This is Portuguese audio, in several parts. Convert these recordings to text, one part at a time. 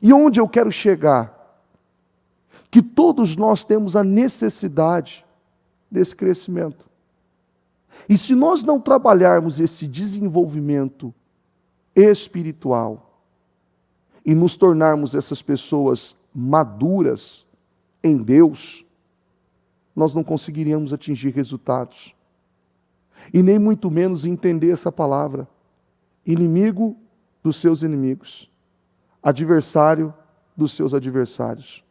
E onde eu quero chegar? Que todos nós temos a necessidade desse crescimento. E se nós não trabalharmos esse desenvolvimento espiritual e nos tornarmos essas pessoas maduras em Deus, nós não conseguiríamos atingir resultados. E nem muito menos entender essa palavra. Inimigo dos seus inimigos. Adversário dos seus adversários.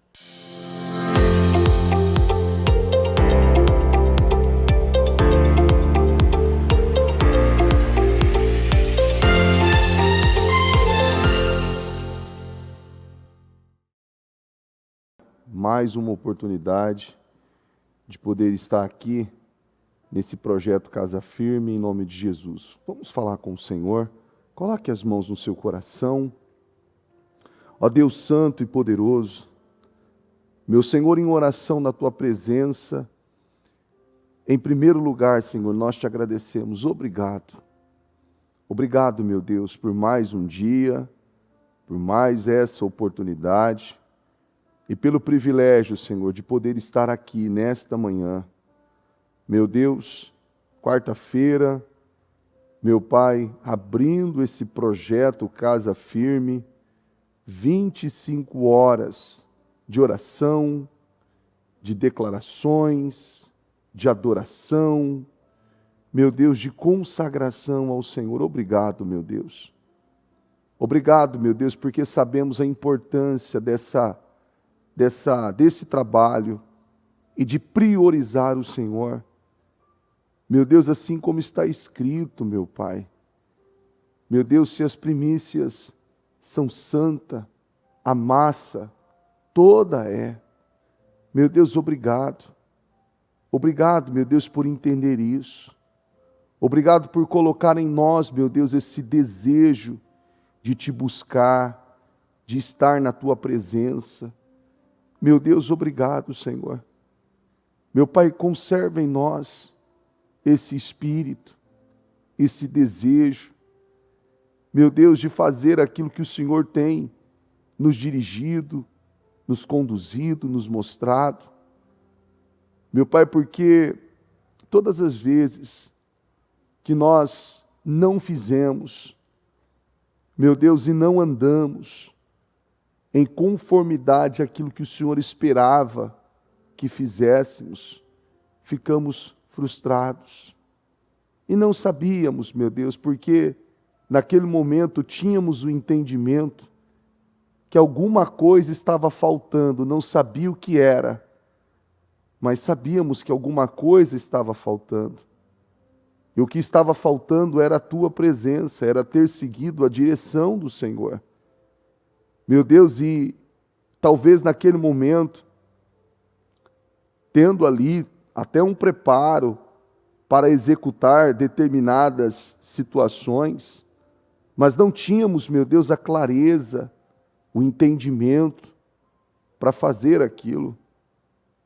Mais uma oportunidade de poder estar aqui nesse projeto Casa Firme, em nome de Jesus. Vamos falar com o Senhor. Coloque as mãos no seu coração. Ó Deus Santo e poderoso, meu Senhor, em oração na Tua presença, em primeiro lugar, Senhor, nós te agradecemos. Obrigado. Obrigado, meu Deus, por mais um dia, por mais essa oportunidade e pelo privilégio, Senhor, de poder estar aqui nesta manhã. Meu Deus, quarta-feira, meu Pai, abrindo esse projeto Casa Firme, 25 horas de oração, de declarações, de adoração, meu Deus, de consagração ao Senhor. Obrigado, meu Deus. Obrigado, meu Deus, porque sabemos a importância desse trabalho e de priorizar o Senhor. Meu Deus, assim como está escrito, meu Pai. Meu Deus, se as primícias são santas, a massa toda é. Meu Deus, obrigado. Obrigado, meu Deus, por entender isso. Obrigado por colocar em nós, meu Deus, esse desejo de te buscar, de estar na tua presença. Meu Deus, obrigado, Senhor. Meu Pai, conserva em nós esse espírito, esse desejo, meu Deus, de fazer aquilo que o Senhor tem nos dirigido, nos conduzido, nos mostrado. Meu Pai, porque todas as vezes que nós não fizemos, meu Deus, e não andamos em conformidade àquilo que o Senhor esperava que fizéssemos, ficamos frustrados. E não sabíamos, meu Deus, porque naquele momento tínhamos o entendimento que alguma coisa estava faltando, não sabia o que era, mas sabíamos que alguma coisa estava faltando. E o que estava faltando era a tua presença, era ter seguido a direção do Senhor. Meu Deus, e talvez naquele momento, tendo ali até um preparo para executar determinadas situações, mas não tínhamos, meu Deus, a clareza, o entendimento para fazer aquilo,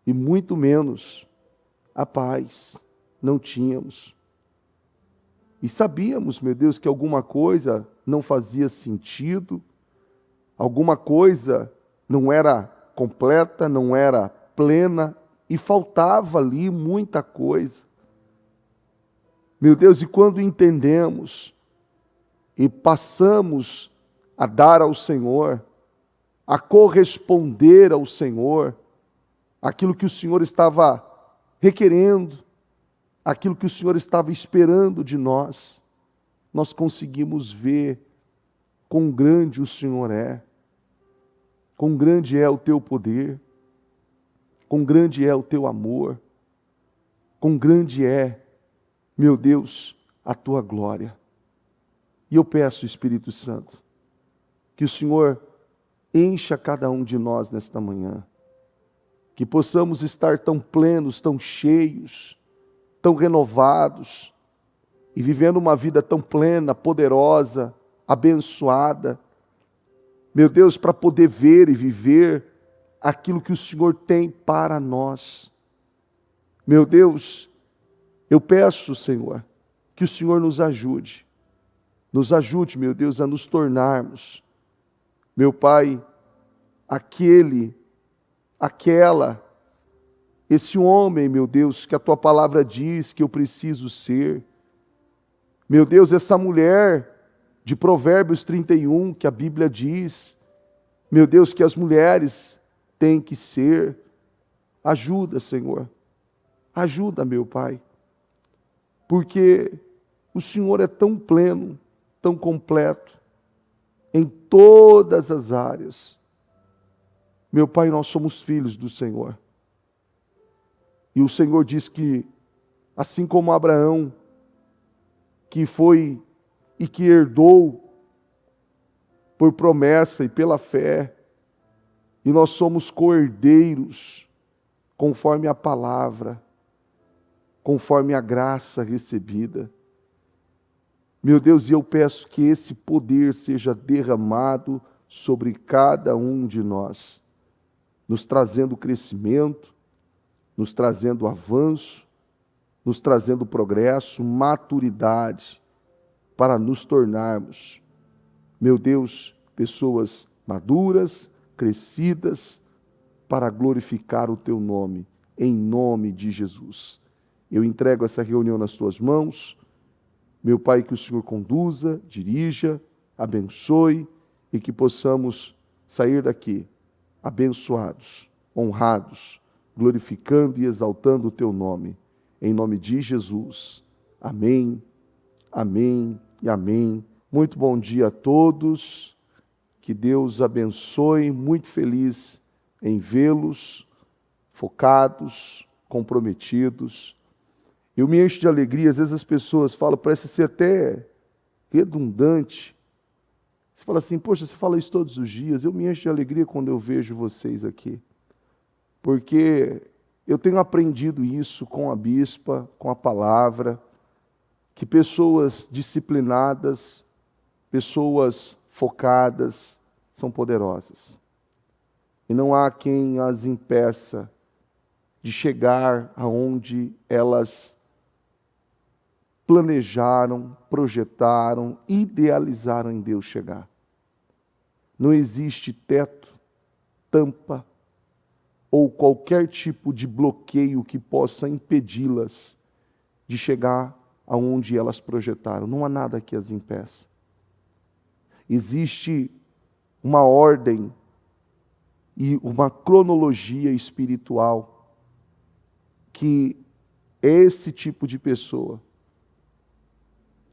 e muito menos a paz, não tínhamos. E sabíamos, meu Deus, que alguma coisa não fazia sentido, alguma coisa não era completa, não era plena, e faltava ali muita coisa. Meu Deus, e quando entendemos e passamos a dar ao Senhor, a corresponder ao Senhor, aquilo que o Senhor estava requerendo, aquilo que o Senhor estava esperando de nós, nós conseguimos ver quão grande o Senhor é, quão grande é o teu poder, quão grande é o teu amor, quão grande é, meu Deus, a tua glória. E eu peço, Espírito Santo, que o Senhor encha cada um de nós nesta manhã, que possamos estar tão plenos, tão cheios, tão renovados, e vivendo uma vida tão plena, poderosa, abençoada, meu Deus, para poder ver e viver aquilo que o Senhor tem para nós. Meu Deus, eu peço, Senhor, que o Senhor nos ajude, meu Deus, a nos tornarmos, meu Pai, aquele, aquela, esse homem, meu Deus, que a tua palavra diz que eu preciso ser. Meu Deus, essa mulher de Provérbios 31, que a Bíblia diz, meu Deus, que as mulheres têm que ser. Ajuda, Senhor. Ajuda, meu Pai. Porque o Senhor é tão pleno, tão completo, em todas as áreas. Meu Pai, nós somos filhos do Senhor. E o Senhor diz que, assim como Abraão, que foi e que herdou por promessa e pela fé, e nós somos co-herdeiros, conforme a palavra, conforme a graça recebida. Meu Deus, e eu peço que esse poder seja derramado sobre cada um de nós, nos trazendo crescimento, nos trazendo avanço, nos trazendo progresso, maturidade, para nos tornarmos, meu Deus, pessoas maduras, crescidas, para glorificar o Teu nome, em nome de Jesus. Eu entrego essa reunião nas Tuas mãos, meu Pai, que o Senhor conduza, dirija, abençoe e que possamos sair daqui abençoados, honrados, glorificando e exaltando o Teu nome. Em nome de Jesus. Amém, amém e amém. Muito bom dia a todos. Que Deus abençoe. Muito feliz em vê-los, focados, comprometidos. Eu me encho de alegria. Às vezes as pessoas falam, parece ser até redundante. Você fala assim, poxa, você fala isso todos os dias. Eu me encho de alegria quando eu vejo vocês aqui. Porque eu tenho aprendido isso com a bispa, com a palavra, que pessoas disciplinadas, pessoas focadas, são poderosas. E não há quem as impeça de chegar aonde elas planejaram, projetaram, idealizaram em Deus chegar. Não existe teto, tampa, ou qualquer tipo de bloqueio que possa impedi-las de chegar aonde elas projetaram. Não há nada que as impeça. Existe uma ordem e uma cronologia espiritual que esse tipo de pessoa,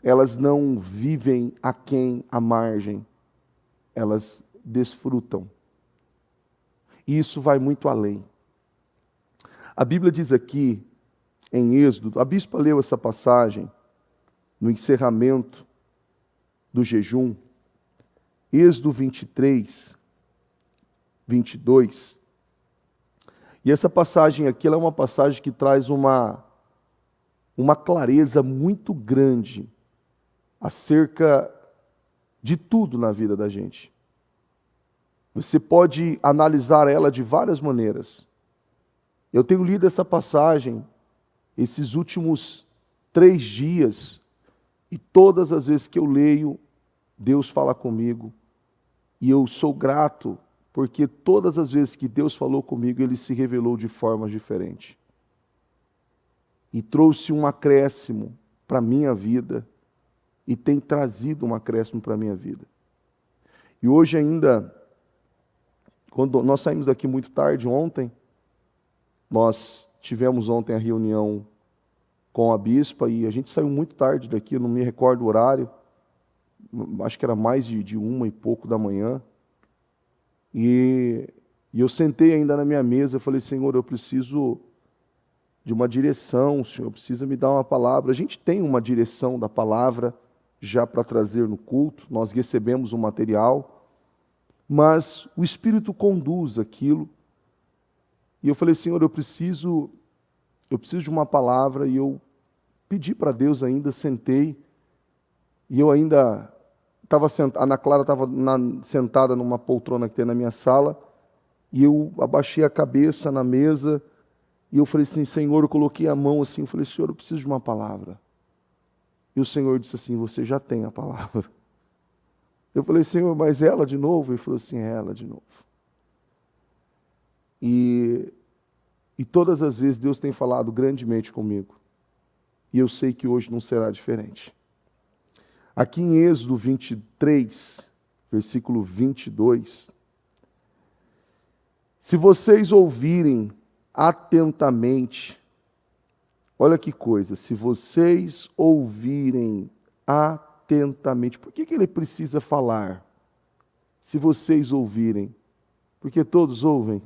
elas não vivem aquém, à margem, elas desfrutam. E isso vai muito além. A Bíblia diz aqui, em Êxodo, a bispa leu essa passagem no encerramento do jejum, Êxodo 23, 22. E essa passagem aqui, ela é uma passagem que traz uma clareza muito grande acerca de tudo na vida da gente. Você pode analisar ela de várias maneiras. Eu tenho lido essa passagem esses últimos 3 dias, e todas as vezes que eu leio, Deus fala comigo, e eu sou grato, porque todas as vezes que Deus falou comigo, Ele se revelou de forma diferente. E trouxe um acréscimo para a minha vida, e tem trazido um acréscimo para a minha vida. E hoje ainda, quando nós saímos daqui muito tarde ontem, nós tivemos ontem a reunião com a bispa e a gente saiu muito tarde daqui, eu não me recordo o horário, acho que era mais de 1 e pouco da manhã. E eu sentei ainda na minha mesa e falei, Senhor, eu preciso de uma direção, Senhor, precisa me dar uma palavra. A gente tem uma direção da palavra já para trazer no culto, nós recebemos o material, mas o Espírito conduz aquilo. E eu falei, Senhor, eu preciso de uma palavra, e eu pedi para Deus ainda, sentei, e eu ainda estava sentado, a Ana Clara estava sentada numa poltrona que tem na minha sala, e eu abaixei a cabeça na mesa, e eu falei assim, Senhor, eu coloquei a mão assim, eu falei, Senhor, eu preciso de uma palavra. E o Senhor disse assim, você já tem a palavra. Eu falei, Senhor, mas ela de novo? Ele falou assim, é ela de novo. E todas as vezes Deus tem falado grandemente comigo. E eu sei que hoje não será diferente. Aqui em Êxodo 23, versículo 22, se vocês ouvirem atentamente, olha que coisa, se vocês ouvirem atentamente, por que ele precisa falar? Se vocês ouvirem, porque todos ouvem.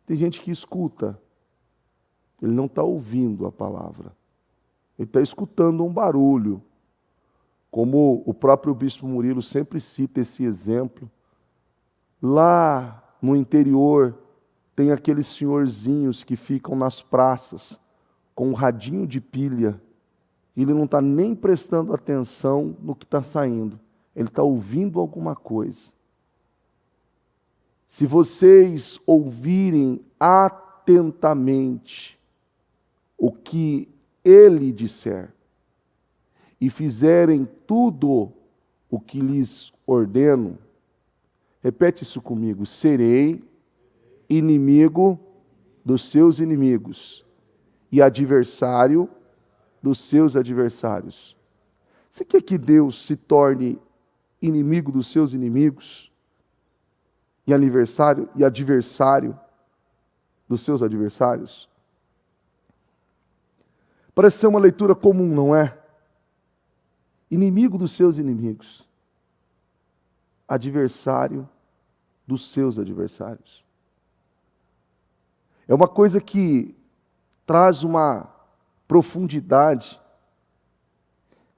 Tem gente que escuta, ele não está ouvindo a palavra, ele está escutando um barulho, como o próprio Bispo Murilo sempre cita esse exemplo. Lá no interior tem aqueles senhorzinhos que ficam nas praças com um radinho de pilha, e ele não está nem prestando atenção no que está saindo, ele está ouvindo alguma coisa. Se vocês ouvirem atentamente o que ele disser e fizerem tudo o que lhes ordeno, repete isso comigo, serei inimigo dos seus inimigos e adversário dos seus adversários. Você quer que Deus se torne inimigo dos seus inimigos e adversário dos seus adversários? Parece ser uma leitura comum, não é? Inimigo dos seus inimigos, adversário dos seus adversários. É uma coisa que traz uma profundidade,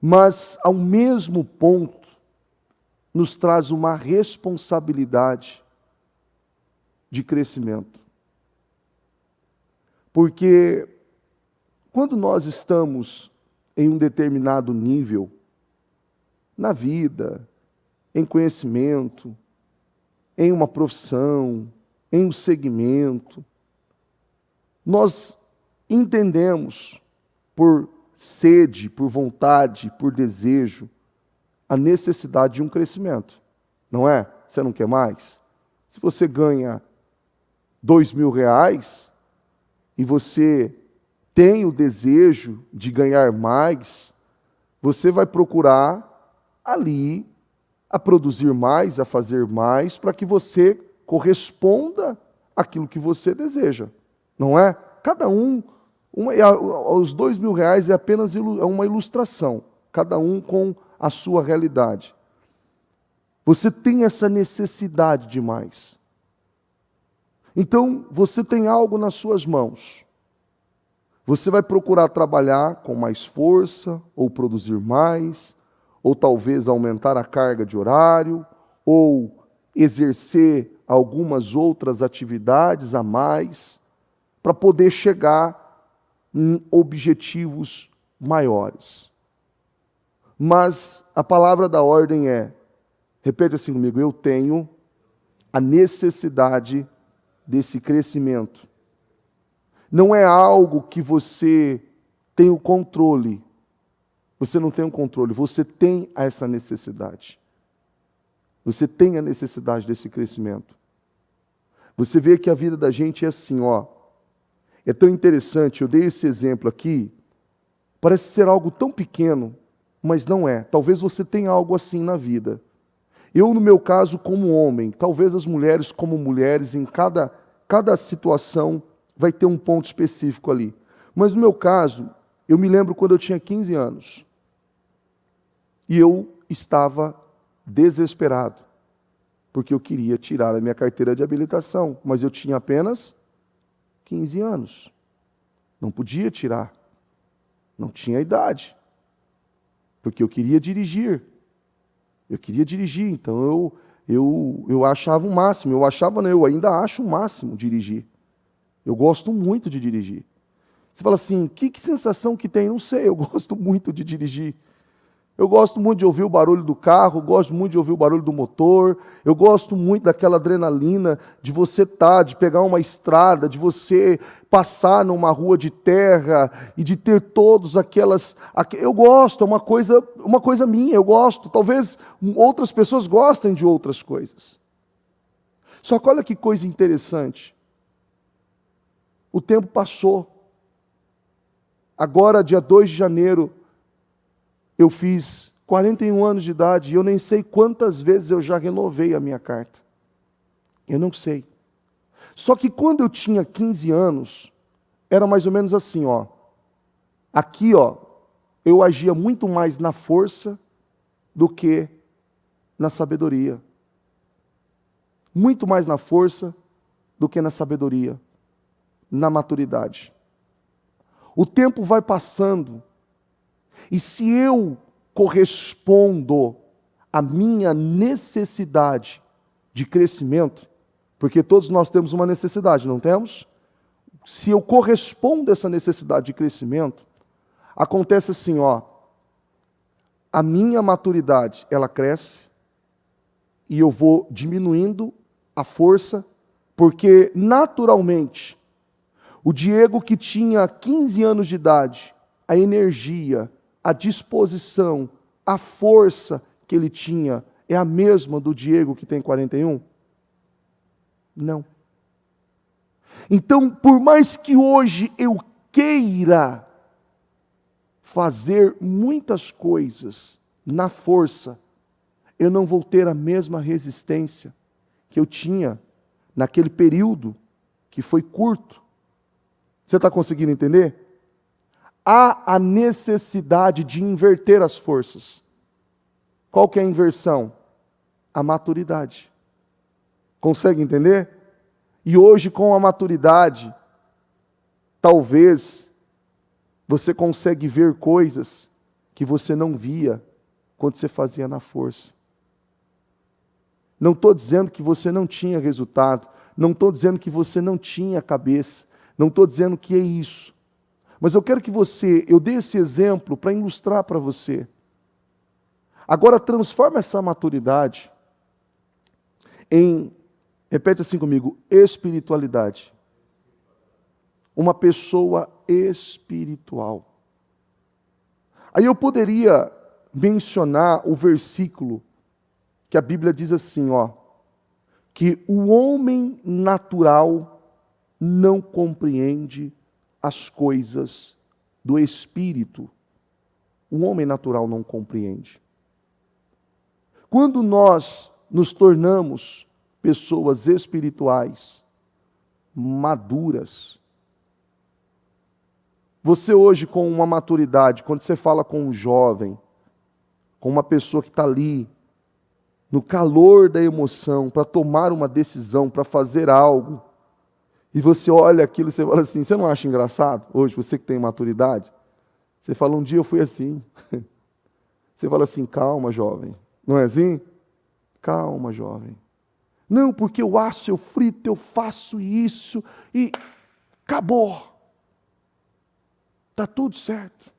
mas ao mesmo ponto nos traz uma responsabilidade de crescimento. Porque quando nós estamos em um determinado nível, na vida, em conhecimento, em uma profissão, em um segmento, nós entendemos por sede, por vontade, por desejo, a necessidade de um crescimento. Não é? Você não quer mais? Se você ganha R$2.000 e você tem o desejo de ganhar mais, você vai procurar ali a produzir mais, a fazer mais, para que você corresponda àquilo que você deseja. Não é? Cada um, os R$2.000 é apenas uma ilustração, cada um com a sua realidade. Você tem essa necessidade de mais. Então, você tem algo nas suas mãos. Você vai procurar trabalhar com mais força, ou produzir mais, ou talvez aumentar a carga de horário, ou exercer algumas outras atividades a mais, para poder chegar em objetivos maiores. Mas a palavra da ordem é, repete assim comigo, eu tenho a necessidade desse crescimento. Não é algo que você tem o controle. Você não tem o controle, você tem essa necessidade. Você tem a necessidade desse crescimento. Você vê que a vida da gente é assim, ó. É tão interessante, eu dei esse exemplo aqui, parece ser algo tão pequeno, mas não é. Talvez você tenha algo assim na vida. Eu, no meu caso, como homem, talvez as mulheres como mulheres, em cada situação vai ter um ponto específico ali. Mas no meu caso, eu me lembro quando eu tinha 15 anos. E eu estava desesperado, porque eu queria tirar a minha carteira de habilitação, mas eu tinha apenas 15 anos. Não podia tirar. Não tinha idade. Porque eu queria dirigir. Eu queria dirigir, então eu achava o máximo. Eu ainda acho o máximo dirigir. Eu gosto muito de dirigir. Você fala assim, que sensação que tem? Não sei, eu gosto muito de dirigir. Eu gosto muito de ouvir o barulho do carro, gosto muito de ouvir o barulho do motor, eu gosto muito daquela adrenalina de você de pegar uma estrada, de você passar numa rua de terra e de ter todos aquelas... Eu gosto, é uma coisa minha, eu gosto. Talvez outras pessoas gostem de outras coisas. Só que olha que coisa interessante. O tempo passou. Agora, dia 2 de janeiro, eu fiz 41 anos de idade e eu nem sei quantas vezes eu já renovei a minha carta. Eu não sei. Só que quando eu tinha 15 anos, era mais ou menos assim, ó. Aqui, ó, eu agia muito mais na força do que na sabedoria. Muito mais na força do que na sabedoria, na maturidade. O tempo vai passando, e se eu correspondo à minha necessidade de crescimento, porque todos nós temos uma necessidade, não temos? Se eu correspondo a essa necessidade de crescimento, acontece assim, ó, a minha maturidade, ela cresce, e eu vou diminuindo a força, porque naturalmente, o Diego que tinha 15 anos de idade, a energia, a disposição, a força que ele tinha, é a mesma do Diego que tem 41? Não. Então, por mais que hoje eu queira fazer muitas coisas na força, eu não vou ter a mesma resistência que eu tinha naquele período que foi curto. Você está conseguindo entender? Há a necessidade de inverter as forças. Qual que é a inversão? A maturidade. Consegue entender? E hoje, com a maturidade, talvez você consegue ver coisas que você não via quando você fazia na força. Não estou dizendo que você não tinha resultado, não estou dizendo que você não tinha cabeça, não estou dizendo que é isso. Mas eu quero que eu dê esse exemplo para ilustrar para você. Agora transforma essa maturidade em, repete assim comigo, espiritualidade. Uma pessoa espiritual. Aí eu poderia mencionar o versículo que a Bíblia diz assim, ó, que o homem natural não compreende as coisas do Espírito. O homem natural não compreende. Quando nós nos tornamos pessoas espirituais, maduras, você hoje com uma maturidade, quando você fala com um jovem, com uma pessoa que está ali, no calor da emoção, para tomar uma decisão, para fazer algo, e você olha aquilo e você fala assim, você não acha engraçado? Hoje, você que tem maturidade, você fala, um dia eu fui assim. Você fala assim, calma, jovem. Não é assim? Calma, jovem. Não, porque eu asso, eu frito, eu faço isso, e acabou. Está tudo certo.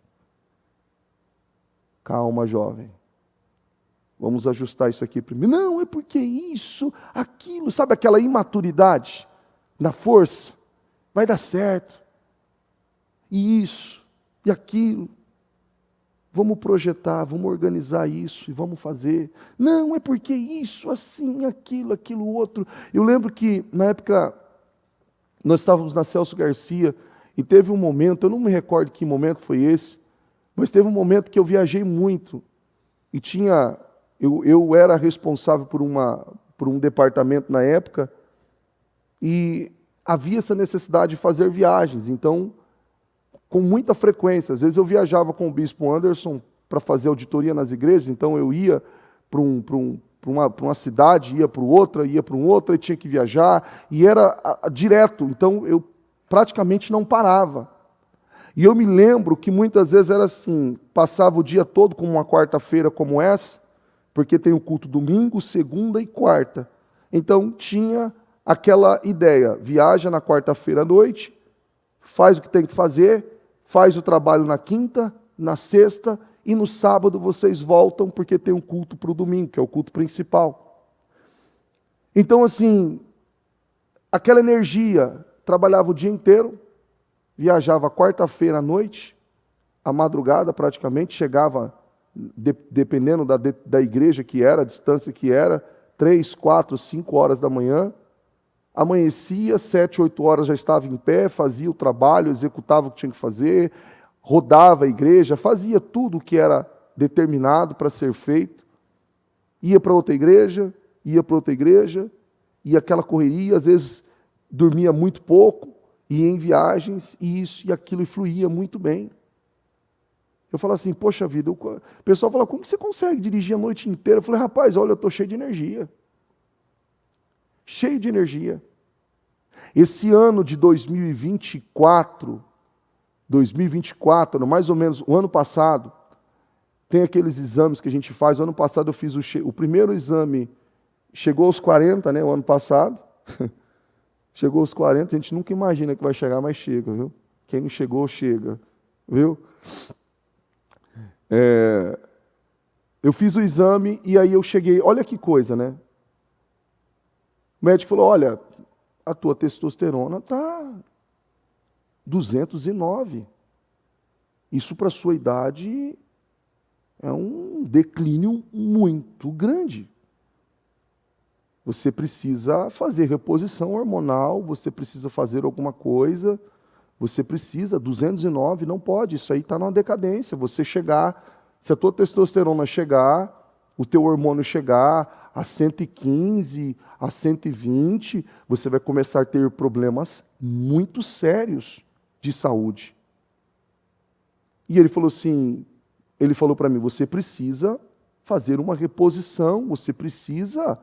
Calma, jovem. Vamos ajustar isso aqui primeiro. Não, é porque isso, aquilo, sabe aquela imaturidade na força? Vai dar certo. E isso, e aquilo. Vamos projetar, vamos organizar isso e vamos fazer. Não, é porque isso, assim, aquilo, outro. Eu lembro que, na época, nós estávamos na Celso Garcia e teve um momento, eu não me recordo que momento foi esse, mas teve um momento que eu viajei muito e eu era responsável por um departamento na época e havia essa necessidade de fazer viagens, então, com muita frequência, às vezes eu viajava com o bispo Anderson para fazer auditoria nas igrejas, então eu ia para uma cidade, ia para outra, e tinha que viajar, e era direto, então eu praticamente não parava. E eu me lembro que muitas vezes era assim, passava o dia todo, como uma quarta-feira como essa, porque tem o culto domingo, segunda e quarta. Então tinha aquela ideia, viaja na quarta-feira à noite, faz o que tem que fazer, faz o trabalho na quinta, na sexta, e no sábado vocês voltam, porque tem um culto para o domingo, que é o culto principal. Então, assim, aquela energia, trabalhava o dia inteiro, viajava quarta-feira à noite, à madrugada praticamente, chegava, dependendo da igreja que era, a distância que era, 3, 4, 5 horas da manhã, amanhecia, 7, 8 horas já estava em pé, fazia o trabalho, executava o que tinha que fazer, rodava a igreja, fazia tudo o que era determinado para ser feito, ia para outra igreja, e aquela correria, às vezes dormia muito pouco, ia em viagens, e isso e aquilo, e fluía muito bem. Eu falo assim, poxa vida, o pessoal fala, como que você consegue dirigir a noite inteira? Eu falei, rapaz, olha, eu estou cheio de energia. Cheio de energia. Esse ano de 2024, mais ou menos, o ano passado, tem aqueles exames que a gente faz. O ano passado eu fiz o primeiro exame, chegou aos 40, né, o ano passado. Chegou aos 40, a gente nunca imagina que vai chegar, mas chega, viu? Quem não chegou, chega, viu? Eu fiz o exame e aí eu cheguei, olha que coisa, né? O médico falou, olha, a tua testosterona está 209. Isso para a sua idade é um declínio muito grande. Você precisa fazer reposição hormonal, você precisa fazer alguma coisa, você precisa, 209 não pode, isso aí está numa decadência. Você chegar, se a tua testosterona chegar, o teu hormônio chegar a 115, a 120, você vai começar a ter problemas muito sérios de saúde. E ele falou assim, ele falou para mim, você precisa fazer uma reposição, você precisa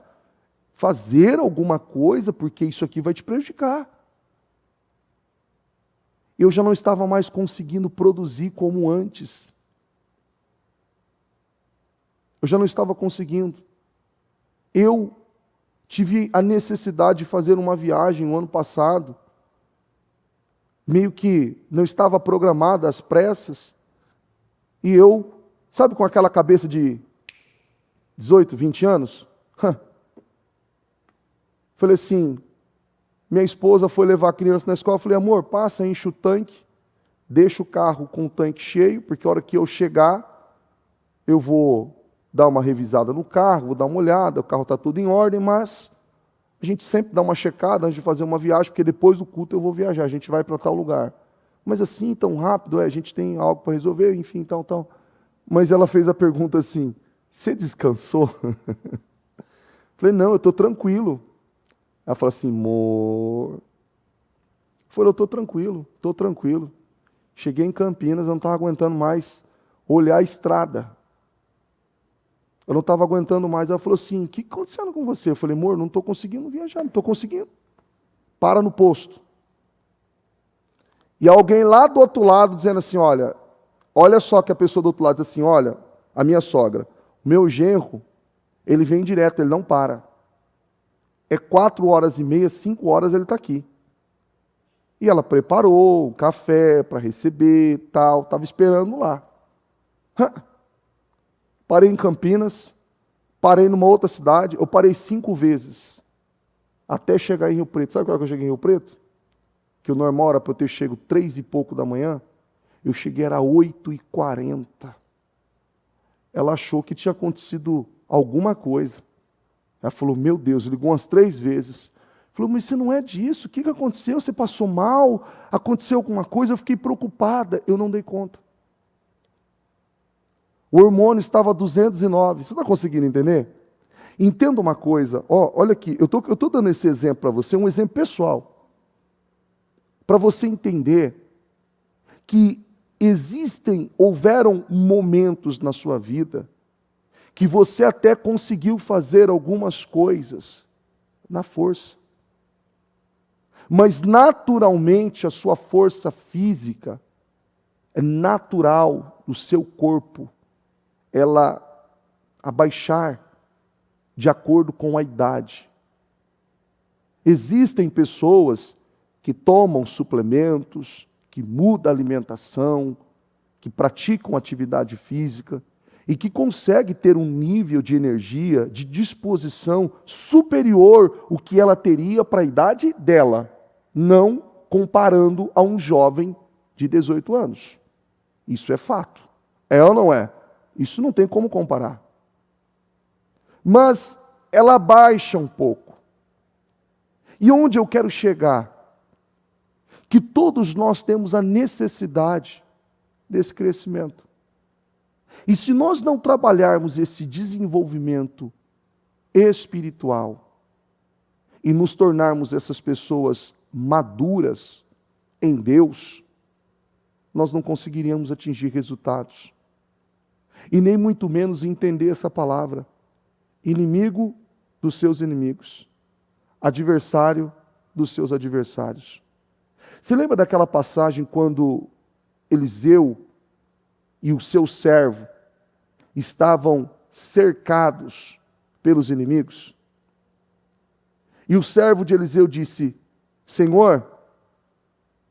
fazer alguma coisa, porque isso aqui vai te prejudicar. Eu já não estava mais conseguindo produzir como antes. Eu já não estava conseguindo. Eu tive a necessidade de fazer uma viagem no ano passado, meio que não estava programada às pressas, e eu, sabe, com aquela cabeça de 18, 20 anos? Falei assim, minha esposa foi levar a criança na escola, falei, amor, passa, enche o tanque, deixa o carro com o tanque cheio, porque a hora que eu chegar, eu vou dar uma revisada no carro, vou dar uma olhada, o carro está tudo em ordem, mas a gente sempre dá uma checada antes de fazer uma viagem, porque depois do culto eu vou viajar, a gente vai para tal lugar. Mas assim, tão rápido, a gente tem algo para resolver, enfim, tal. Mas ela fez a pergunta assim, você descansou? Falei, não, eu estou tranquilo. Ela falou assim, amor. Eu falei, eu estou tranquilo. Cheguei em Campinas, eu não estava aguentando mais olhar a estrada. Eu não estava aguentando mais. Ela falou assim, o que está acontecendo com você? Eu falei, amor, não estou conseguindo viajar, não estou conseguindo. Para no posto. E alguém lá do outro lado dizendo assim, olha só que a pessoa do outro lado diz assim, olha, a minha sogra, o meu genro, ele vem direto, ele não para. É 4h30, 5 horas ele está aqui. E ela preparou o café para receber, tal, estava esperando lá. Parei em Campinas, parei numa outra cidade, eu parei 5 vezes, até chegar em Rio Preto. Sabe qual é que eu cheguei em Rio Preto? Que o normal era para eu ter chego 3 e pouco da manhã, eu cheguei, era 8h40. Ela achou que tinha acontecido alguma coisa. Ela falou, meu Deus, ligou umas 3 vezes. Falou, mas você não é disso, o que aconteceu? Você passou mal? Aconteceu alguma coisa? Eu fiquei preocupada, eu não dei conta. O hormônio estava a 209. Você está conseguindo entender? Entenda uma coisa, olha aqui, eu estou dando esse exemplo para você, um exemplo pessoal, para você entender que houveram momentos na sua vida que você até conseguiu fazer algumas coisas na força. Mas naturalmente a sua força física é natural do seu corpo ela abaixar de acordo com a idade. Existem pessoas que tomam suplementos, que mudam a alimentação, que praticam atividade física e que conseguem ter um nível de energia, de disposição superior ao que ela teria para a idade dela, não comparando a um jovem de 18 anos. Isso é fato. É ou não é? Isso não tem como comparar. Mas ela baixa um pouco. E onde eu quero chegar? Que todos nós temos a necessidade desse crescimento. E se nós não trabalharmos esse desenvolvimento espiritual e nos tornarmos essas pessoas maduras em Deus, nós não conseguiríamos atingir resultados. E nem muito menos entender essa palavra. Inimigo dos seus inimigos. Adversário dos seus adversários. Você lembra daquela passagem quando Eliseu e o seu servo estavam cercados pelos inimigos? E o servo de Eliseu disse: Senhor,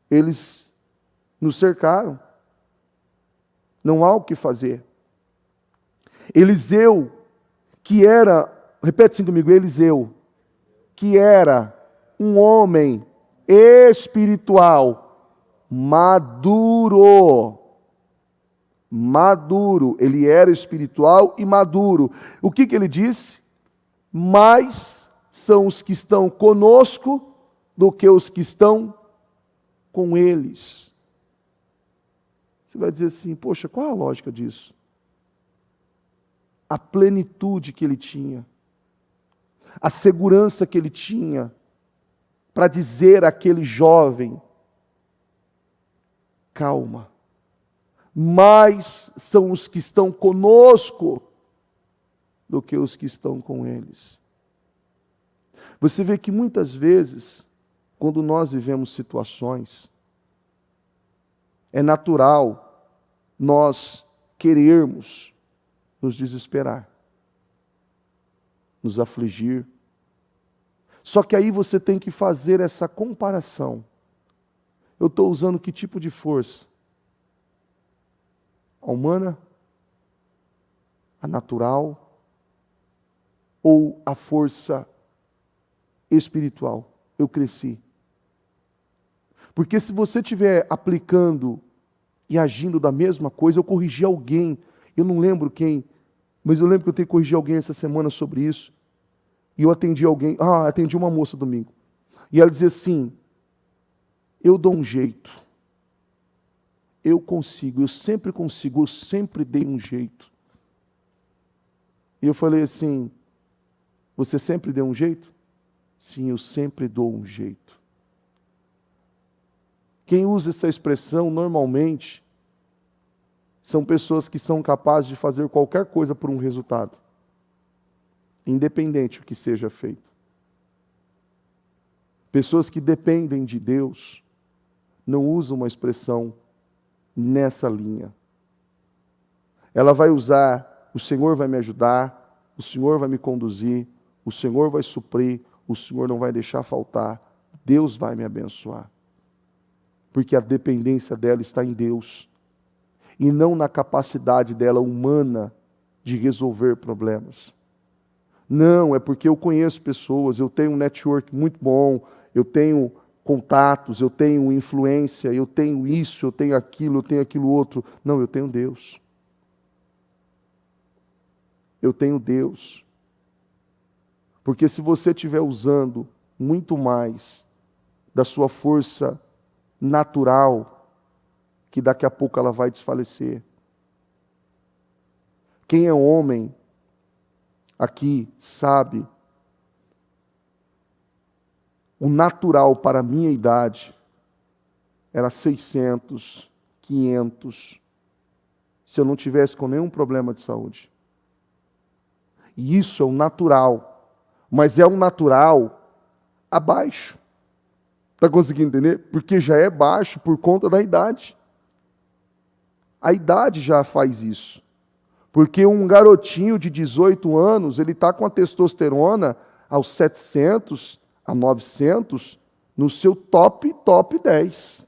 eles nos cercaram, não há o que fazer. Eliseu, que era, repete assim comigo, Eliseu, que era um homem espiritual, maduro, ele era espiritual e maduro. O que ele disse? Mais são os que estão conosco do que os que estão com eles. Você vai dizer assim, poxa, qual é a lógica disso? A plenitude que ele tinha, a segurança que ele tinha para dizer àquele jovem: calma, mais são os que estão conosco do que os que estão com eles. Você vê que muitas vezes, quando nós vivemos situações, é natural nós querermos nos desesperar, nos afligir. Só que aí você tem que fazer essa comparação. Eu estou usando que tipo de força? A humana? A natural? Ou a força espiritual? Eu cresci. Porque se você estiver aplicando e agindo da mesma coisa, eu corrigi alguém, eu não lembro quem, mas eu lembro que eu tenho que corrigir alguém essa semana sobre isso. E eu atendi alguém, atendi uma moça domingo. E ela dizia assim: eu dou um jeito. Eu consigo, eu sempre consigo, eu sempre dei um jeito. E eu falei assim: você sempre deu um jeito? Sim, eu sempre dou um jeito. Quem usa essa expressão normalmente são pessoas que são capazes de fazer qualquer coisa por um resultado, independente do que seja feito. Pessoas que dependem de Deus não usam uma expressão nessa linha. Ela vai usar: o Senhor vai me ajudar, o Senhor vai me conduzir, o Senhor vai suprir, o Senhor não vai deixar faltar, Deus vai me abençoar. Porque a dependência dela está em Deus e não na capacidade dela humana de resolver problemas. Não, é porque eu conheço pessoas, eu tenho um network muito bom, eu tenho contatos, eu tenho influência, eu tenho isso, eu tenho aquilo outro. Não, eu tenho Deus. Eu tenho Deus. Porque se você estiver usando muito mais da sua força natural, que daqui a pouco ela vai desfalecer. Quem é homem aqui sabe, o natural para a minha idade era 600, 500, se eu não tivesse com nenhum problema de saúde. E isso é o natural, mas é um natural abaixo. Está conseguindo entender? Porque já é baixo por conta da idade. A idade já faz isso. Porque um garotinho de 18 anos, ele está com a testosterona aos 700, a 900, no seu top 10.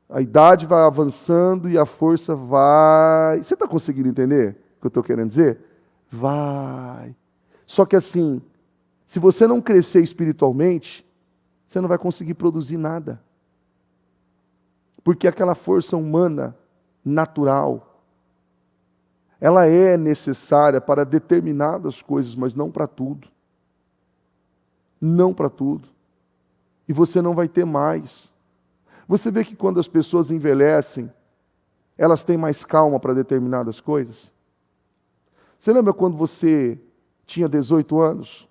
A idade vai avançando e a força vai... Você está conseguindo entender o que eu estou querendo dizer? Vai. Só que assim, se você não crescer espiritualmente, você não vai conseguir produzir nada. Porque aquela força humana, natural, ela é necessária para determinadas coisas, mas não para tudo. não para tudo. E você não vai ter mais. Você vê que quando as pessoas envelhecem, elas têm mais calma para determinadas coisas? Você lembra quando você tinha 18 anos?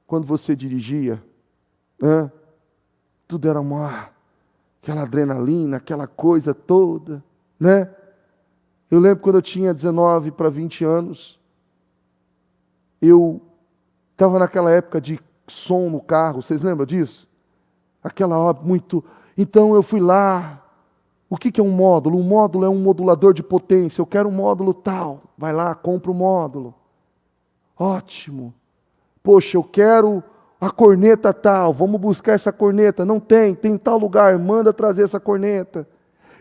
Quando você dirigia? Tudo era aquela adrenalina, aquela coisa toda, né? Eu lembro quando eu tinha 19 para 20 anos, eu estava naquela época de som no carro, vocês lembram disso? Aquela hora muito... Então eu fui lá, o que é um módulo? Um módulo é um modulador de potência, eu quero um módulo tal, vai lá, compra o módulo. Ótimo. Poxa, eu quero a corneta tal, vamos buscar essa corneta. Não tem em tal lugar, manda trazer essa corneta.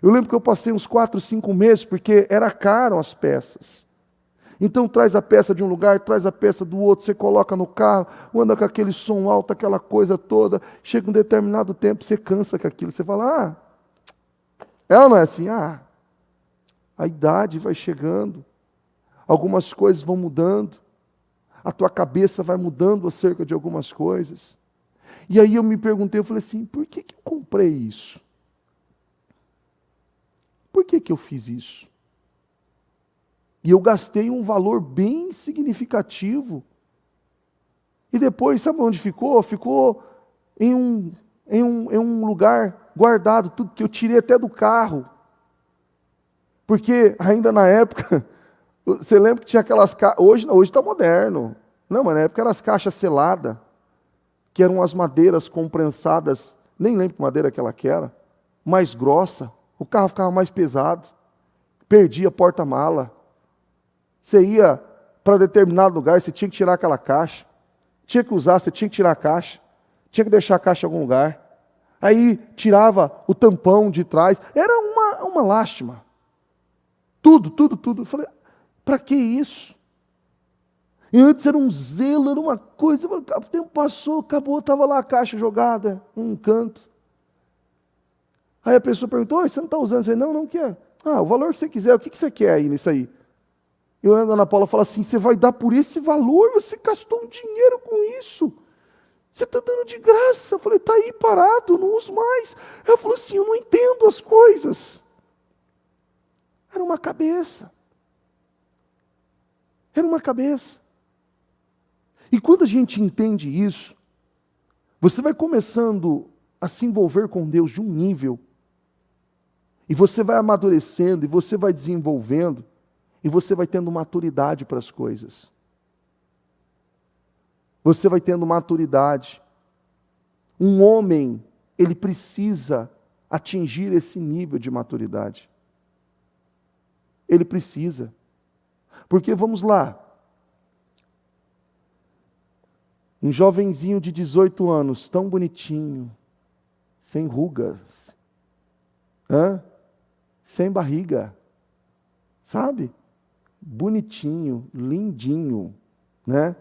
Eu lembro que eu passei uns 4, 5 meses, porque era caro as peças. Então traz a peça de um lugar, traz a peça do outro, você coloca no carro, anda com aquele som alto, aquela coisa toda, chega um determinado tempo, você cansa com aquilo, você fala, é ou não é assim? A idade vai chegando, algumas coisas vão mudando, a tua cabeça vai mudando acerca de algumas coisas. E aí eu me perguntei, eu falei assim, por que eu comprei isso? Por que eu fiz isso? E eu gastei um valor bem significativo. E depois, sabe onde ficou? Ficou em um lugar guardado, tudo que eu tirei até do carro. Porque ainda na época, você lembra que tinha aquelas caixas, hoje está moderno. Não, mas na época eram as caixas seladas, que eram as madeiras comprensadas, nem lembro que madeira que era, mais grossa, o carro ficava mais pesado, perdia a porta-mala. Você ia para determinado lugar, você tinha que tirar aquela caixa. Tinha que usar, você tinha que tirar a caixa. Tinha que deixar a caixa em algum lugar. Aí tirava o tampão de trás. Era uma lástima. Tudo. Eu falei, para que isso? E antes era um zelo, era uma coisa. O tempo passou, acabou, estava lá a caixa jogada num canto. Aí a pessoa perguntou, você não está usando? Eu falei, não quer. O valor que você quiser, o que você quer aí nisso aí? Eu lembro da Ana Paula falar assim, você vai dar por esse valor? Você gastou um dinheiro com isso. Você está dando de graça. Eu falei, está aí parado, não uso mais. Ela falou assim, eu não entendo as coisas. Era uma cabeça. Era uma cabeça. E quando a gente entende isso, você vai começando a se envolver com Deus de um nível, e você vai amadurecendo, e você vai desenvolvendo, e você vai tendo maturidade para as coisas. Você vai tendo maturidade. Um homem, ele precisa atingir esse nível de maturidade. Ele precisa. Porque, vamos lá, um jovenzinho de 18 anos, tão bonitinho, sem rugas, sem barriga, sabe? Bonitinho, lindinho, né?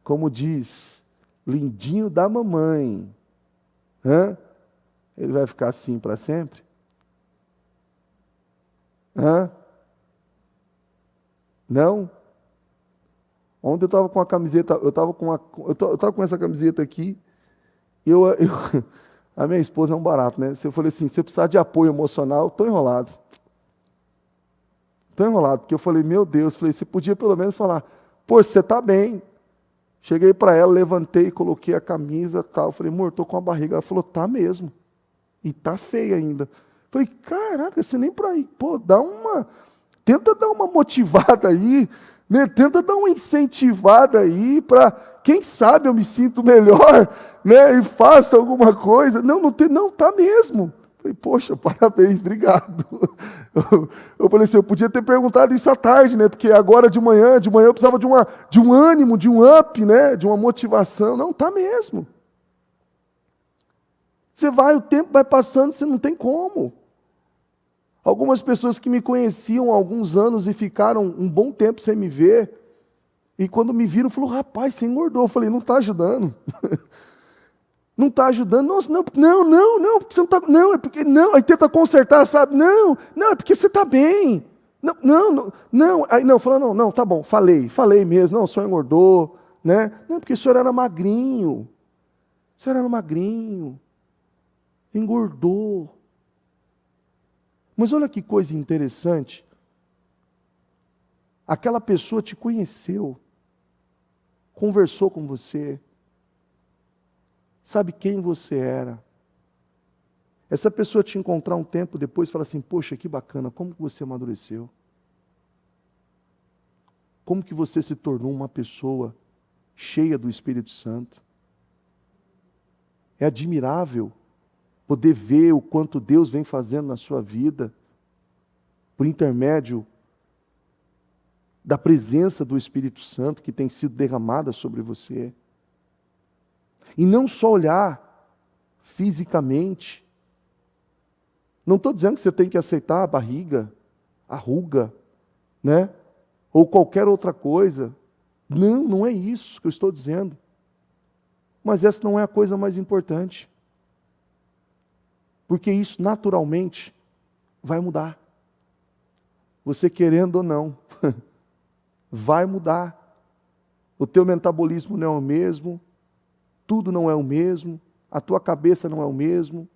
Como diz, lindinho da mamãe. Ele vai ficar assim para sempre? Não? Ontem eu estava com a camiseta, eu estava com essa camiseta aqui, e a minha esposa é um barato, né? Eu falei assim, se eu precisar de apoio emocional, estou enrolado. Porque eu falei, meu Deus, você podia pelo menos falar, você está bem. Cheguei para ela, levantei, coloquei a camisa, tal. Falei, amor, estou com a barriga. Ela falou, tá mesmo. E tá feia ainda. Falei, caraca, você nem para ir. Tenta dar uma motivada aí, né? Tenta dar uma incentivada aí para, quem sabe eu me sinto melhor, né? E faça alguma coisa. Não, tá mesmo. Falei, poxa, parabéns, obrigado. Eu falei assim, eu podia ter perguntado isso à tarde, né? Porque agora de manhã eu precisava de um ânimo, de um up, né? De uma motivação. Não, tá mesmo. O tempo vai passando, você não tem como. Algumas pessoas que me conheciam há alguns anos e ficaram um bom tempo sem me ver, e quando me viram, falaram, rapaz, você engordou. Eu falei, não está ajudando. Não está ajudando. Nossa, não, porque você não está. Não, é porque. Não, aí tenta consertar, sabe? Não, é porque você está bem. Não. Aí não, falando, não, tá bom, falei mesmo. Não, o senhor engordou, né? Não, porque o senhor era magrinho. Você era magrinho, engordou. Mas olha que coisa interessante. Aquela pessoa te conheceu, conversou com você, sabe quem você era. Essa pessoa te encontrar um tempo depois e fala assim, poxa, que bacana, como que você amadureceu? Como que você se tornou uma pessoa cheia do Espírito Santo? É admirável poder ver o quanto Deus vem fazendo na sua vida, por intermédio da presença do Espírito Santo que tem sido derramada sobre você. E não só olhar fisicamente. Não estou dizendo que você tem que aceitar a barriga, a ruga, né? Ou qualquer outra coisa. Não, não é isso que eu estou dizendo. Mas essa não é a coisa mais importante. Porque isso naturalmente vai mudar. Você querendo ou não, vai mudar. O teu metabolismo não é o mesmo, tudo não é o mesmo, a tua cabeça não é o mesmo.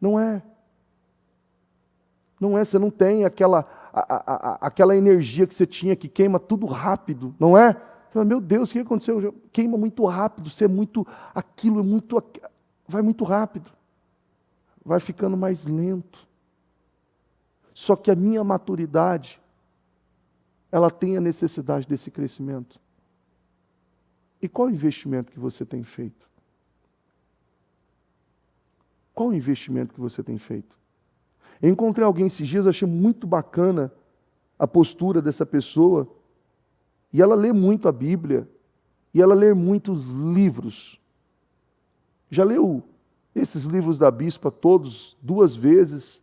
Não é. Não é, você não tem aquela energia que você tinha que queima tudo rápido, não é? Meu Deus, o que aconteceu? Queima muito rápido, você é muito, aquilo é muito, vai muito rápido, vai ficando mais lento. Só que a minha maturidade, ela tem a necessidade desse crescimento. E qual o investimento que você tem feito? Qual o investimento que você tem feito? Eu encontrei alguém esses dias, achei muito bacana a postura dessa pessoa, e ela lê muito a Bíblia, e ela lê muitos livros. Já leu esses livros da bispa todos, 2 vezes,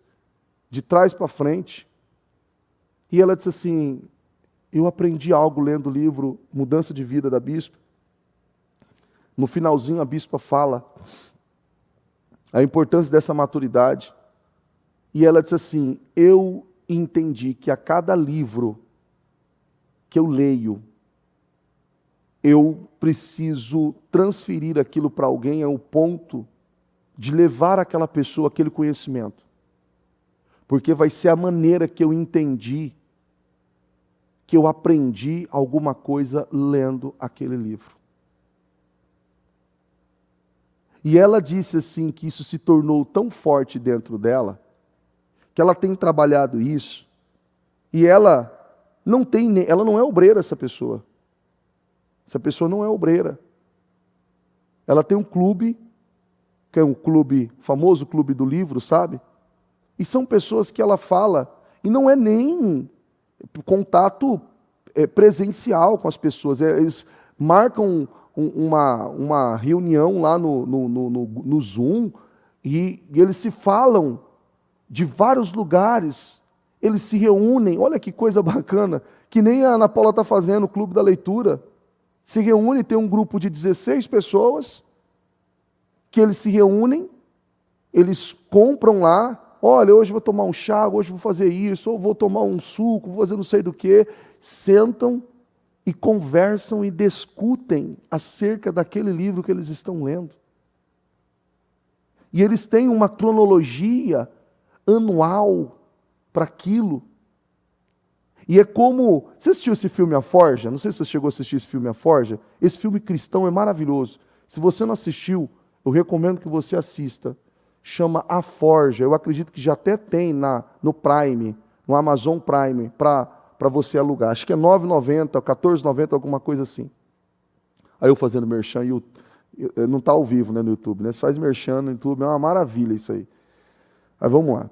de trás para frente, e ela disse assim, eu aprendi algo lendo o livro Mudança de Vida da bispa. No finalzinho a bispa fala a importância dessa maturidade. E ela disse assim, eu entendi que a cada livro que eu leio, eu preciso transferir aquilo para alguém ao ponto de levar aquela pessoa aquele conhecimento. Porque vai ser a maneira que eu entendi, que eu aprendi alguma coisa lendo aquele livro. E ela disse assim que isso se tornou tão forte dentro dela, que ela tem trabalhado isso, e ela não é obreira, essa pessoa. Essa pessoa não é obreira. Ela tem um clube, que é um clube, famoso clube do livro, sabe? E são pessoas que ela fala, e não é nem contato presencial com as pessoas, eles marcam uma reunião lá no Zoom, e eles se falam de vários lugares, eles se reúnem, olha que coisa bacana, que nem a Ana Paula está fazendo, o Clube da Leitura, se reúne, tem um grupo de 16 pessoas, que eles se reúnem, eles compram lá, olha, hoje vou tomar um chá, hoje vou fazer isso, ou vou tomar um suco, vou fazer não sei do que, sentam e conversam e discutem acerca daquele livro que eles estão lendo. E eles têm uma cronologia anual para aquilo. E é como... Você assistiu esse filme A Forja? Não sei se você chegou a assistir esse filme A Forja. Esse filme cristão é maravilhoso. Se você não assistiu, eu recomendo que você assista. Chama A Forja. Eu acredito que já até tem no Prime, no Amazon Prime, para você alugar. Acho que é R$ 9,90, R$ 14,90, alguma coisa assim. Aí eu fazendo merchan, não está ao vivo, né, no YouTube, né? Você faz merchan no YouTube, é uma maravilha isso aí. Mas vamos lá.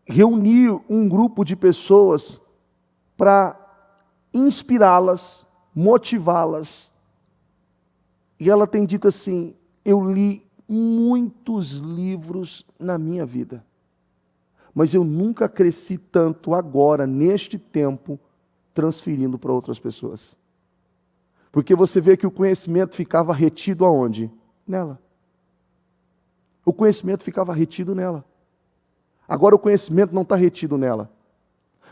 Reunir um grupo de pessoas para inspirá-las, motivá-las. E ela tem dito assim, eu li muitos livros na minha vida, mas eu nunca cresci tanto agora, neste tempo, transferindo para outras pessoas. Porque você vê que o conhecimento ficava retido aonde? Nela. O conhecimento ficava retido nela. Agora o conhecimento não está retido nela.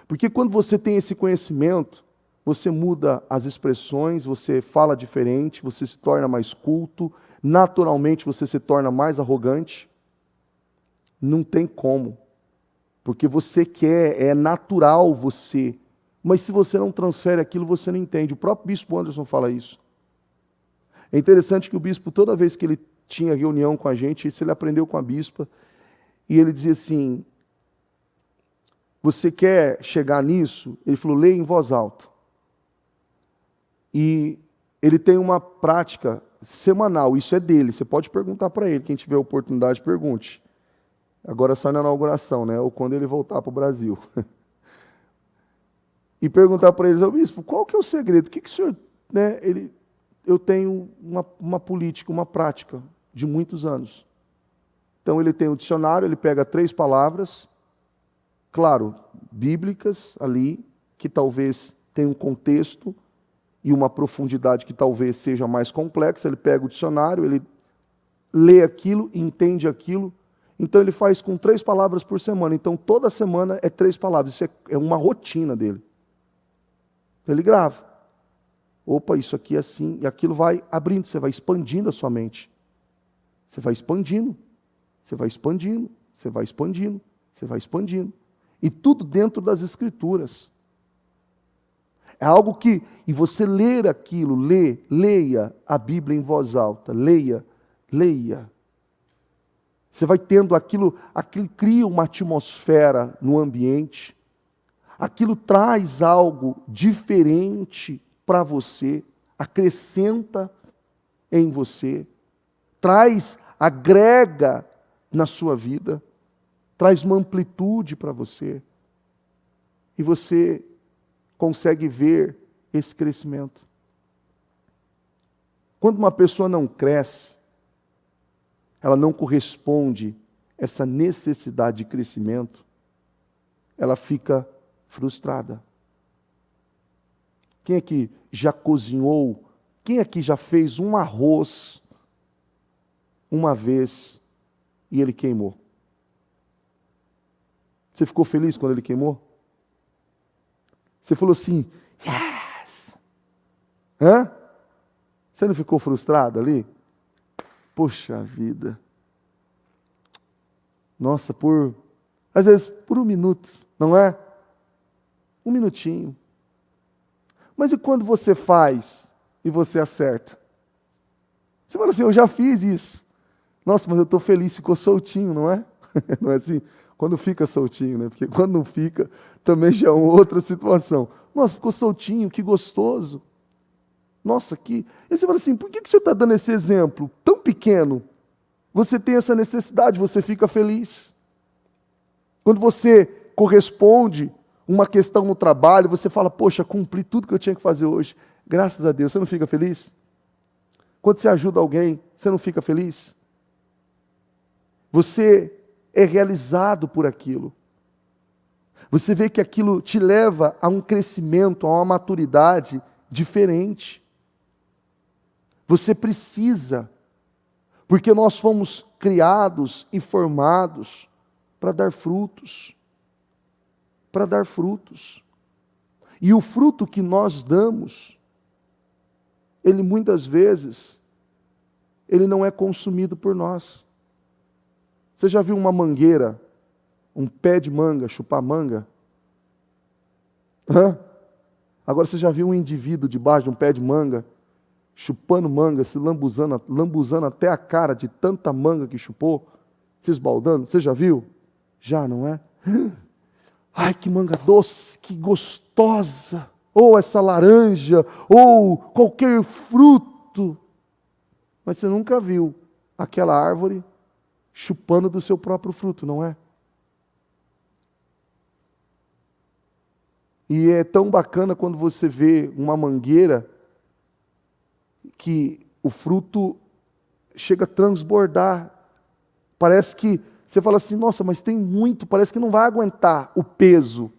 Porque quando você tem esse conhecimento, você muda as expressões, você fala diferente, você se torna mais culto, naturalmente você se torna mais arrogante. Não tem como. Porque você quer, é natural você. Mas se você não transfere aquilo, você não entende. O próprio bispo Anderson fala isso. É interessante que o bispo, toda vez que ele tinha reunião com a gente, isso ele aprendeu com a bispa, e ele dizia assim, você quer chegar nisso? Ele falou, leia em voz alta. E ele tem uma prática semanal, isso é dele, você pode perguntar para ele, quem tiver oportunidade, pergunte. Agora só na inauguração, né? Ou quando ele voltar para o Brasil. E perguntar para eles, bispo, qual que é o segredo? O que o senhor... Né? Eu tenho uma política, uma prática de muitos anos. Então ele tem um dicionário, ele pega 3 palavras, claro, bíblicas ali, que talvez tenham um contexto e uma profundidade que talvez seja mais complexa. Ele pega o dicionário, ele lê aquilo, entende aquilo. Então ele faz com 3 palavras por semana. Então toda semana é 3 palavras. Isso é uma rotina dele. Ele grava. Opa, isso aqui é assim. E aquilo vai abrindo, você vai expandindo a sua mente. Você vai expandindo. Você vai expandindo. Você vai expandindo. Você vai expandindo. E tudo dentro das Escrituras. É algo que... E você ler aquilo, leia a Bíblia em voz alta. Leia. Você vai tendo aquilo cria uma atmosfera no ambiente. Aquilo traz algo diferente para você, acrescenta em você, agrega na sua vida, traz uma amplitude para você. E você consegue ver esse crescimento. Quando uma pessoa não cresce, ela não corresponde a essa necessidade de crescimento, ela fica frustrada. Quem aqui já cozinhou? Quem aqui já fez um arroz uma vez e ele queimou? Você ficou feliz quando ele queimou? Você falou assim, yes! Hã? Você não ficou frustrado ali? Poxa vida. Nossa, às vezes por 1 minuto, não é? 1 minutinho. Mas e quando você faz e você acerta? Você fala assim, eu já fiz isso. Nossa, mas eu estou feliz, ficou soltinho, não é? Não é assim? Quando fica soltinho, né? Porque quando não fica, também já é uma outra situação. Nossa, ficou soltinho, que gostoso. Nossa, que... E você fala assim, por que o senhor está dando esse exemplo tão pequeno? Você tem essa necessidade, você fica feliz. Quando você corresponde uma questão no trabalho, você fala, poxa, cumpri tudo que eu tinha que fazer hoje. Graças a Deus, você não fica feliz? Quando você ajuda alguém, você não fica feliz? Você é realizado por aquilo. Você vê que aquilo te leva a um crescimento, a uma maturidade diferente. Você precisa, porque nós fomos criados e formados para dar frutos. Para dar frutos. E o fruto que nós damos, ele muitas vezes, ele não é consumido por nós. Você já viu uma mangueira, um pé de manga, chupar manga? Hã? Agora você já viu um indivíduo debaixo de um pé de manga, chupando manga, se lambuzando até a cara de tanta manga que chupou, se esbaldando? Você já viu? Já, não é? Ai, que manga doce, que gostosa! Ou essa laranja, ou qualquer fruto. Mas você nunca viu aquela árvore chupando do seu próprio fruto, não é? E é tão bacana quando você vê uma mangueira que o fruto chega a transbordar. Parece que você fala assim, nossa, mas tem muito, parece que não vai aguentar o peso.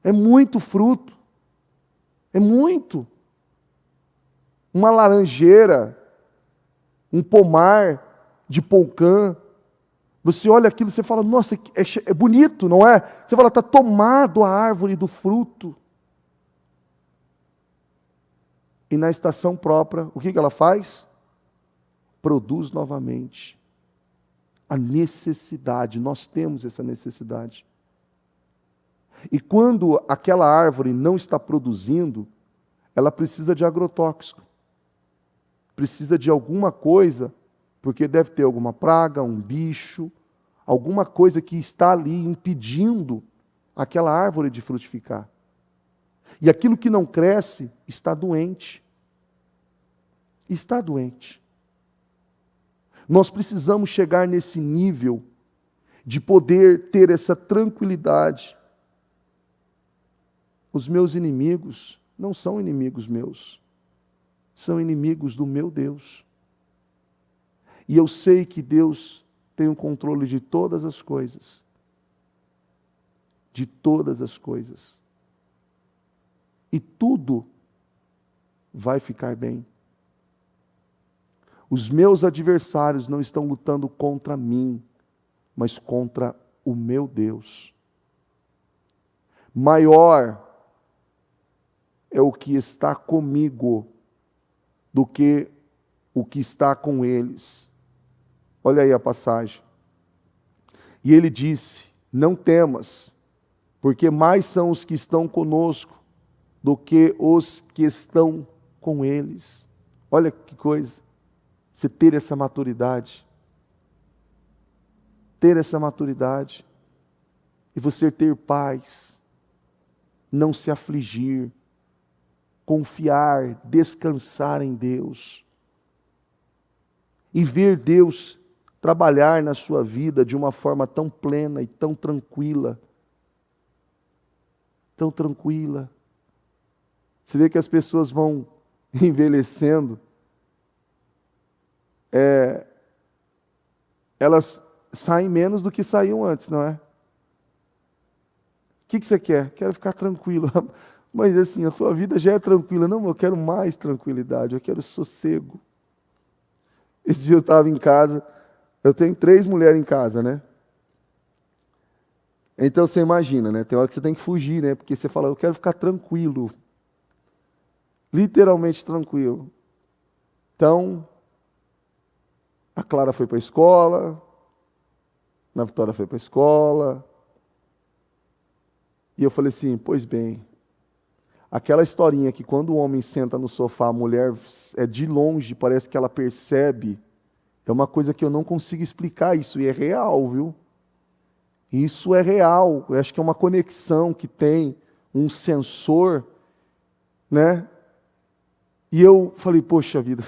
É muito fruto. É muito. Uma laranjeira, um pomar de polcã. Você olha aquilo e você fala, nossa, é bonito, não é? Você fala, está tomado a árvore do fruto. e na estação própria, o que ela faz? Produz novamente. A necessidade, nós temos essa necessidade. E quando aquela árvore não está produzindo, ela precisa de agrotóxico. Precisa de alguma coisa, porque deve ter alguma praga, um bicho, alguma coisa que está ali impedindo aquela árvore de frutificar. E aquilo que não cresce está doente. Está doente. Nós precisamos chegar nesse nível de poder ter essa tranquilidade. Os meus inimigos não são inimigos meus, são inimigos do meu Deus. E eu sei que Deus tem o controle de todas as coisas. De todas as coisas. E tudo vai ficar bem. Os meus adversários não estão lutando contra mim, mas contra o meu Deus. Maior é o que está comigo do que o que está com eles. Olha aí a passagem. E ele disse: não temas, porque mais são os que estão conosco do que os que estão com eles. Olha que coisa. Você ter essa maturidade. Ter essa maturidade. E você ter paz. Não se afligir. Confiar, descansar em Deus. E ver Deus trabalhar na sua vida de uma forma tão plena e tão tranquila. Tão tranquila. Você vê que as pessoas vão envelhecendo. Elas saem menos do que saíam antes, não é? O que você quer? Quero ficar tranquilo. Mas assim, a tua vida já é tranquila. Não, eu quero mais tranquilidade, eu quero sossego. Esse dia eu estava em casa, eu tenho 3 mulheres em casa, né? Então você imagina, né? Tem hora que você tem que fugir, né? Porque você fala, eu quero ficar tranquilo. Literalmente tranquilo. Então, a Clara foi para a escola, a Vitória foi para a escola, e eu falei assim, pois bem, aquela historinha que quando o homem senta no sofá, a mulher é de longe, parece que ela percebe, é uma coisa que eu não consigo explicar isso, e é real, viu? Isso é real, eu acho que é uma conexão que tem, um sensor, né? E eu falei, poxa vida,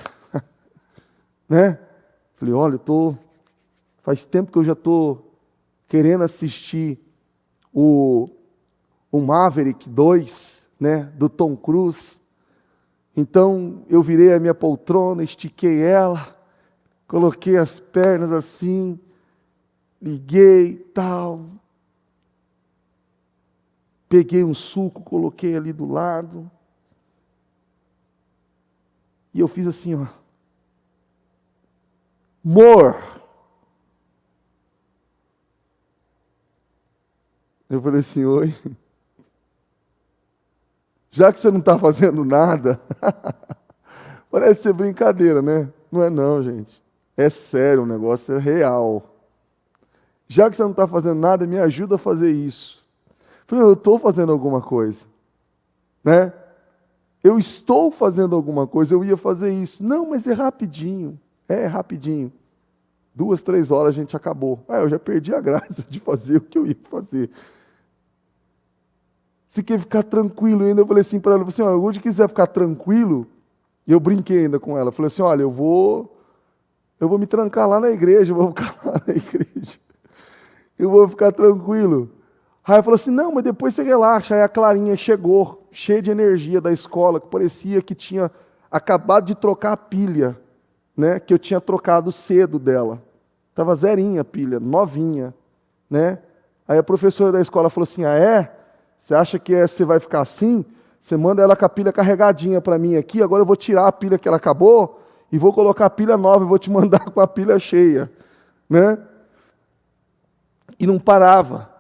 né? Falei, olha, faz tempo que eu já estou querendo assistir o Maverick 2, né, do Tom Cruise. Então, eu virei a minha poltrona, estiquei ela, coloquei as pernas assim, liguei, tal. Peguei um suco, coloquei ali do lado. E eu fiz assim, ó. Amor. Eu falei assim, oi. Já que você não está fazendo nada, parece ser brincadeira, né? Não é não, gente. É sério, o negócio é real. Já que você não está fazendo nada, me ajuda a fazer isso. Eu falei, eu estou fazendo alguma coisa. Né? Eu estou fazendo alguma coisa, eu ia fazer isso. Não, mas é rapidinho. É rapidinho. 2, 3 horas a gente acabou. Eu já perdi a graça de fazer o que eu ia fazer. Você quer ficar tranquilo ainda? Eu falei assim para ela, assim, olha, onde quiser ficar tranquilo, e eu brinquei ainda com ela. Eu falei assim, olha, eu vou me trancar lá na igreja, eu vou ficar lá na igreja. Eu vou ficar tranquilo. Aí ela falou assim, não, mas depois você relaxa. Aí a Clarinha chegou, cheia de energia da escola, que parecia que tinha acabado de trocar a pilha, né, que eu tinha trocado cedo dela. Estava zerinha a pilha, novinha. Né? Aí a professora da escola falou assim, você acha que você vai ficar assim? Você manda ela com a pilha carregadinha para mim aqui, agora eu vou tirar a pilha que ela acabou e vou colocar a pilha nova e vou te mandar com a pilha cheia. Né? E não parava.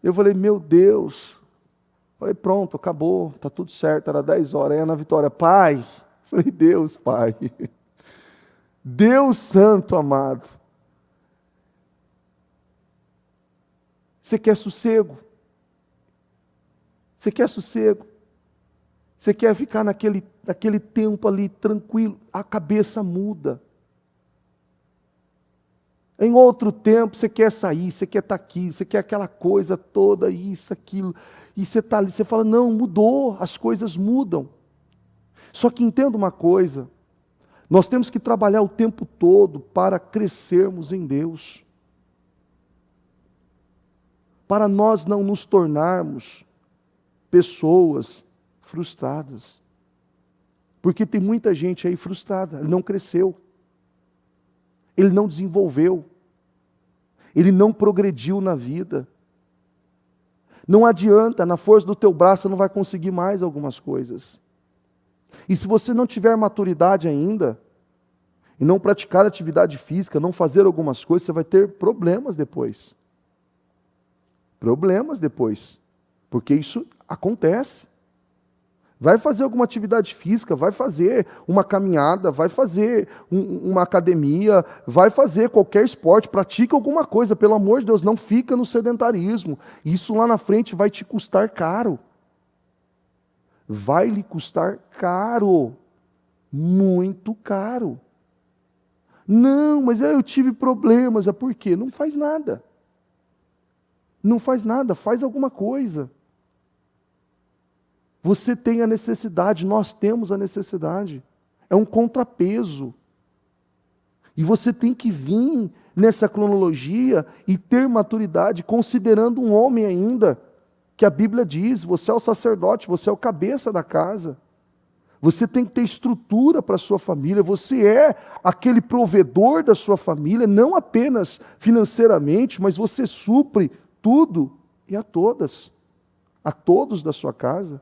Eu falei, meu Deus. Falei, pronto, acabou, está tudo certo, era 10 horas. Aí a Ana Vitória, pai, Falei, Deus, Pai, Deus Santo amado, você quer sossego? Você quer sossego? Você quer ficar naquele tempo ali tranquilo? A cabeça muda. Em outro tempo, você quer sair, você quer estar aqui, você quer aquela coisa toda, isso, aquilo. E você está ali, você fala, não, mudou, as coisas mudam. Só que entenda uma coisa, nós temos que trabalhar o tempo todo para crescermos em Deus. Para nós não nos tornarmos pessoas frustradas. Porque tem muita gente aí frustrada, ele não cresceu. Ele não desenvolveu. Ele não progrediu na vida. Não adianta, na força do teu braço você não vai conseguir mais algumas coisas. E se você não tiver maturidade ainda, e não praticar atividade física, não fazer algumas coisas, você vai ter problemas depois. Problemas depois. Porque isso acontece. Vai fazer alguma atividade física, vai fazer uma caminhada, vai fazer uma academia, vai fazer qualquer esporte, pratica alguma coisa, pelo amor de Deus, não fica no sedentarismo. Isso lá na frente vai te custar caro. Vai lhe custar caro. Muito caro. Não, mas eu tive problemas. Por quê? Não faz nada. Não faz nada, faz alguma coisa. Você tem a necessidade, nós temos a necessidade. É um contrapeso. E você tem que vir nessa cronologia e ter maturidade, considerando um homem ainda, que a Bíblia diz, você é o sacerdote, você é o cabeça da casa. Você tem que ter estrutura para a sua família, você é aquele provedor da sua família, não apenas financeiramente, mas você supre tudo e a todos da sua casa.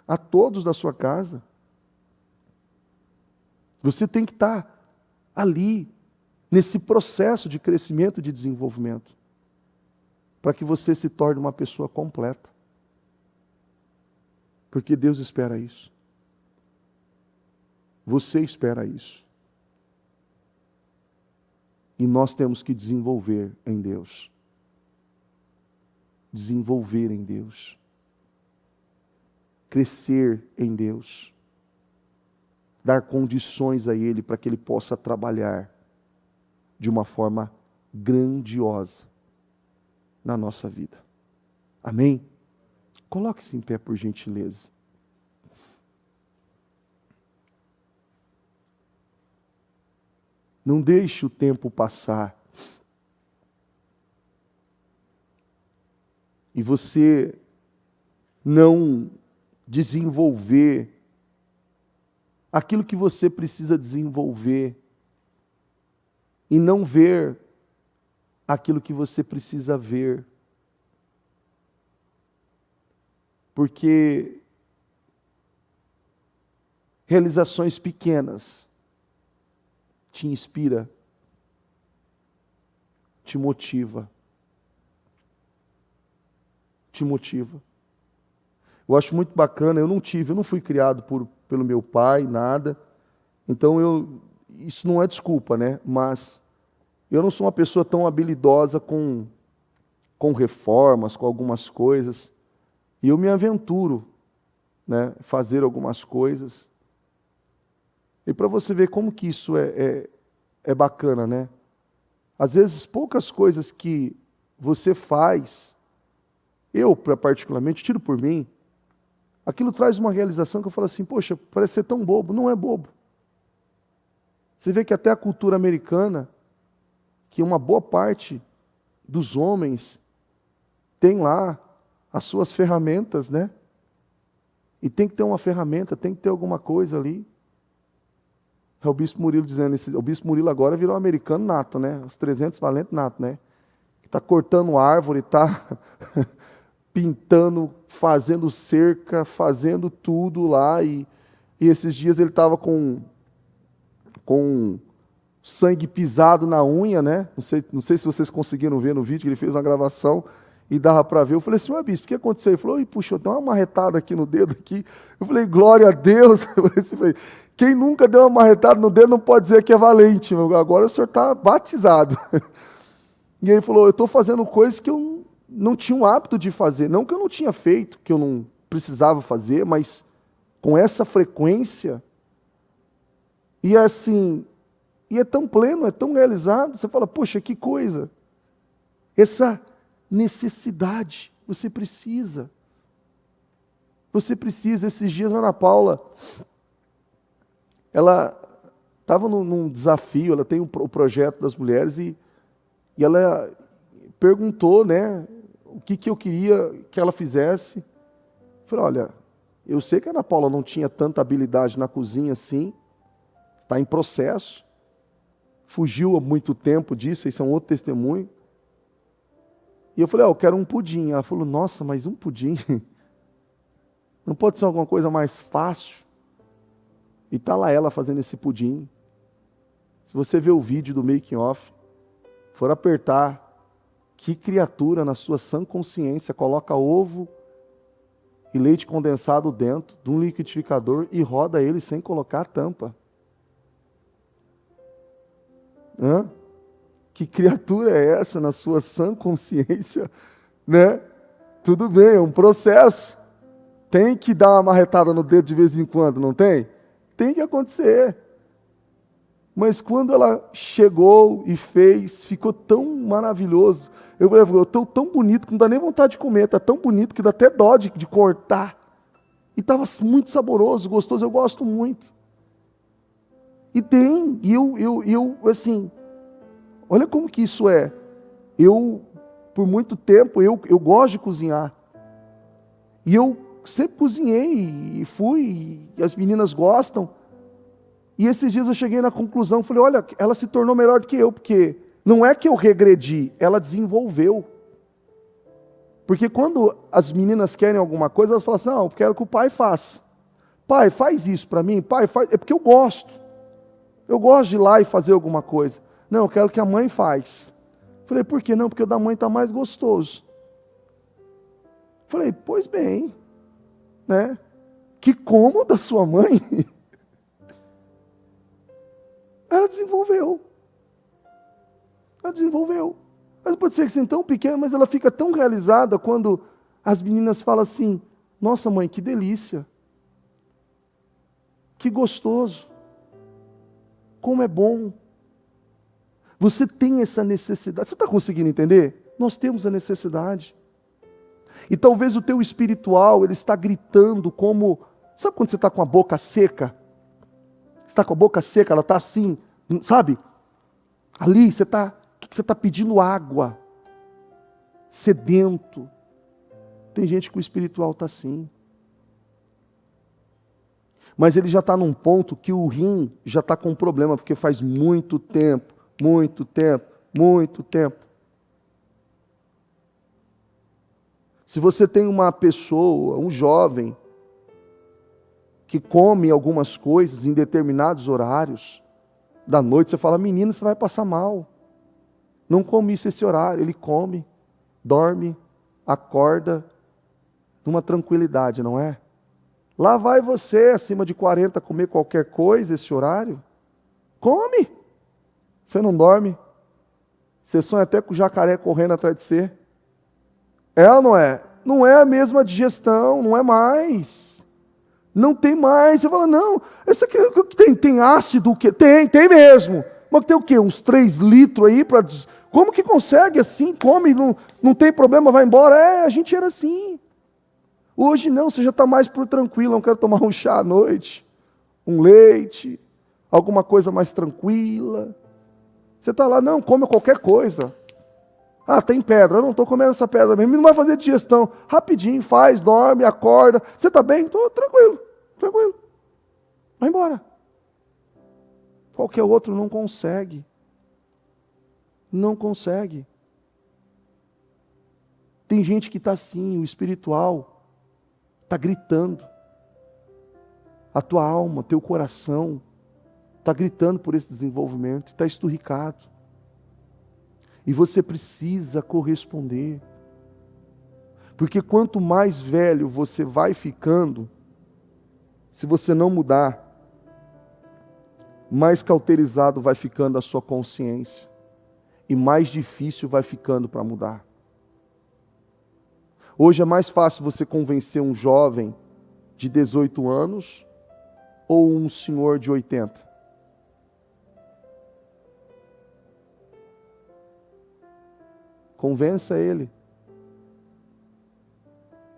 A todos da sua casa. Você tem que estar ali, nesse processo de crescimento e de desenvolvimento, para que você se torne uma pessoa completa. Porque Deus espera isso. Você espera isso. E nós temos que desenvolver em Deus. Desenvolver em Deus. Crescer em Deus, dar condições a Ele para que Ele possa trabalhar de uma forma grandiosa na nossa vida. Amém? Coloque-se em pé, por gentileza. Não deixe o tempo passar. E você não desenvolver aquilo que você precisa desenvolver e não ver aquilo que você precisa ver. Porque realizações pequenas te inspira, te motiva. Te motiva. Eu acho muito bacana, eu não fui criado pelo meu pai, nada. Então, isso não é desculpa, né? Mas eu não sou uma pessoa tão habilidosa com reformas, com algumas coisas. E eu me aventuro, né? Fazer algumas coisas. E para você ver como que isso é bacana, né? Às vezes, poucas coisas que você faz, eu particularmente, tiro por mim, aquilo traz uma realização que eu falo assim, poxa, parece ser tão bobo. Não é bobo. Você vê que até a cultura americana, que uma boa parte dos homens tem lá as suas ferramentas, né? E tem que ter uma ferramenta, tem que ter alguma coisa ali. É o Bispo Murilo dizendo, o Bispo Murilo agora virou um americano nato, né? Os 300 valentes nato, né? Está cortando árvore, está pintando, fazendo cerca, fazendo tudo lá. E esses dias ele estava com sangue pisado na unha, né? Não sei se vocês conseguiram ver no vídeo, que ele fez uma gravação. e dava para ver. Eu falei assim, ué, bispo, o que aconteceu? Ele falou, puxa, deu uma marretada aqui no dedo aqui. Eu falei, glória a Deus. Eu falei, quem nunca deu uma marretada no dedo não pode dizer que é valente. Agora o senhor está batizado. E ele falou, eu estou fazendo coisas que eu não tinha o hábito de fazer. Não que eu não tinha feito, que eu não precisava fazer, mas com essa frequência. E assim, e é tão pleno, é tão realizado. Você fala, poxa, que coisa. Essa necessidade, você precisa. Você precisa. Esses dias a Ana Paula, ela estava num desafio, ela tem o projeto das mulheres e ela perguntou, né, o que eu queria que ela fizesse. Eu falei, olha, eu sei que a Ana Paula não tinha tanta habilidade na cozinha assim, está em processo, fugiu há muito tempo disso, isso é um outro testemunho. E eu falei, eu quero um pudim. Ela falou, nossa, mas um pudim? Não pode ser alguma coisa mais fácil? E está lá ela fazendo esse pudim. Se você ver o vídeo do making off, for apertar, que criatura na sua sã consciência coloca ovo e leite condensado dentro de um liquidificador e roda ele sem colocar a tampa. Hã? Que criatura é essa na sua sã consciência, né? Tudo bem, é um processo. Tem que dar uma marretada no dedo de vez em quando, não tem? Tem que acontecer. Mas quando ela chegou e fez, ficou tão maravilhoso. Eu falei, tão bonito que não dá nem vontade de comer, está tão bonito que dá até dó de cortar. E estava muito saboroso, gostoso, eu gosto muito. E eu assim, olha como que isso é. Por muito tempo, eu gosto de cozinhar. E eu sempre cozinhei, e fui, e as meninas gostam. E esses dias eu cheguei na conclusão, falei, olha, ela se tornou melhor do que eu, porque não é que eu regredi, ela desenvolveu. Porque quando as meninas querem alguma coisa, elas falam assim, não, eu quero que o pai faça. Pai, faz isso para mim, pai, faz. É porque eu gosto. Eu gosto de ir lá e fazer alguma coisa. Não, eu quero que a mãe faz. Falei, por que não? Porque o da mãe está mais gostoso. Falei, pois bem, né? Que como da sua mãe? Ela desenvolveu. Ela desenvolveu. Mas pode ser que seja tão pequena, mas ela fica tão realizada quando as meninas falam assim, nossa mãe, que delícia. Que gostoso. Como é bom. Você tem essa necessidade. Você está conseguindo entender? Nós temos a necessidade. E talvez o teu espiritual, ele está gritando como... Sabe quando você está com a boca seca? Você está com a boca seca, ela está assim, sabe? Ali você está pedindo água. Sedento. Tem gente que o espiritual está assim. Mas ele já está num ponto que o rim já está com um problema, porque faz muito tempo. Se você tem uma pessoa, um jovem, que come algumas coisas em determinados horários da noite, você fala, menino, você vai passar mal. Não come isso esse horário. Ele come, dorme, acorda, numa tranquilidade, não é? Lá vai você, acima de 40, comer qualquer coisa esse horário? Come! Você não dorme? Você sonha até com o jacaré correndo atrás de você? É ou não é? Não é a mesma digestão, não é mais. Não tem mais. Você fala, não, esse aqui tem ácido o quê? Tem mesmo. Mas tem o quê? Uns 3 litros aí para... Como que consegue assim? Come, não tem problema, vai embora. A gente era assim. Hoje não, você já está mais por tranquilo, não quero tomar um chá à noite, um leite, alguma coisa mais tranquila. Você está lá, não, come qualquer coisa. Ah, tem pedra, eu não estou comendo essa pedra mesmo, não vai fazer digestão. Rapidinho, faz, dorme, acorda. Você está bem? Estou tranquilo. Vai embora. Qualquer outro não consegue. Não consegue. Tem gente que está assim, o espiritual está gritando. A tua alma, teu coração está gritando por esse desenvolvimento, está esturricado. E você precisa corresponder. Porque quanto mais velho você vai ficando, se você não mudar, mais cauterizado vai ficando a sua consciência e mais difícil vai ficando para mudar. Hoje é mais fácil você convencer um jovem de 18 anos ou um senhor de 80? Convença ele.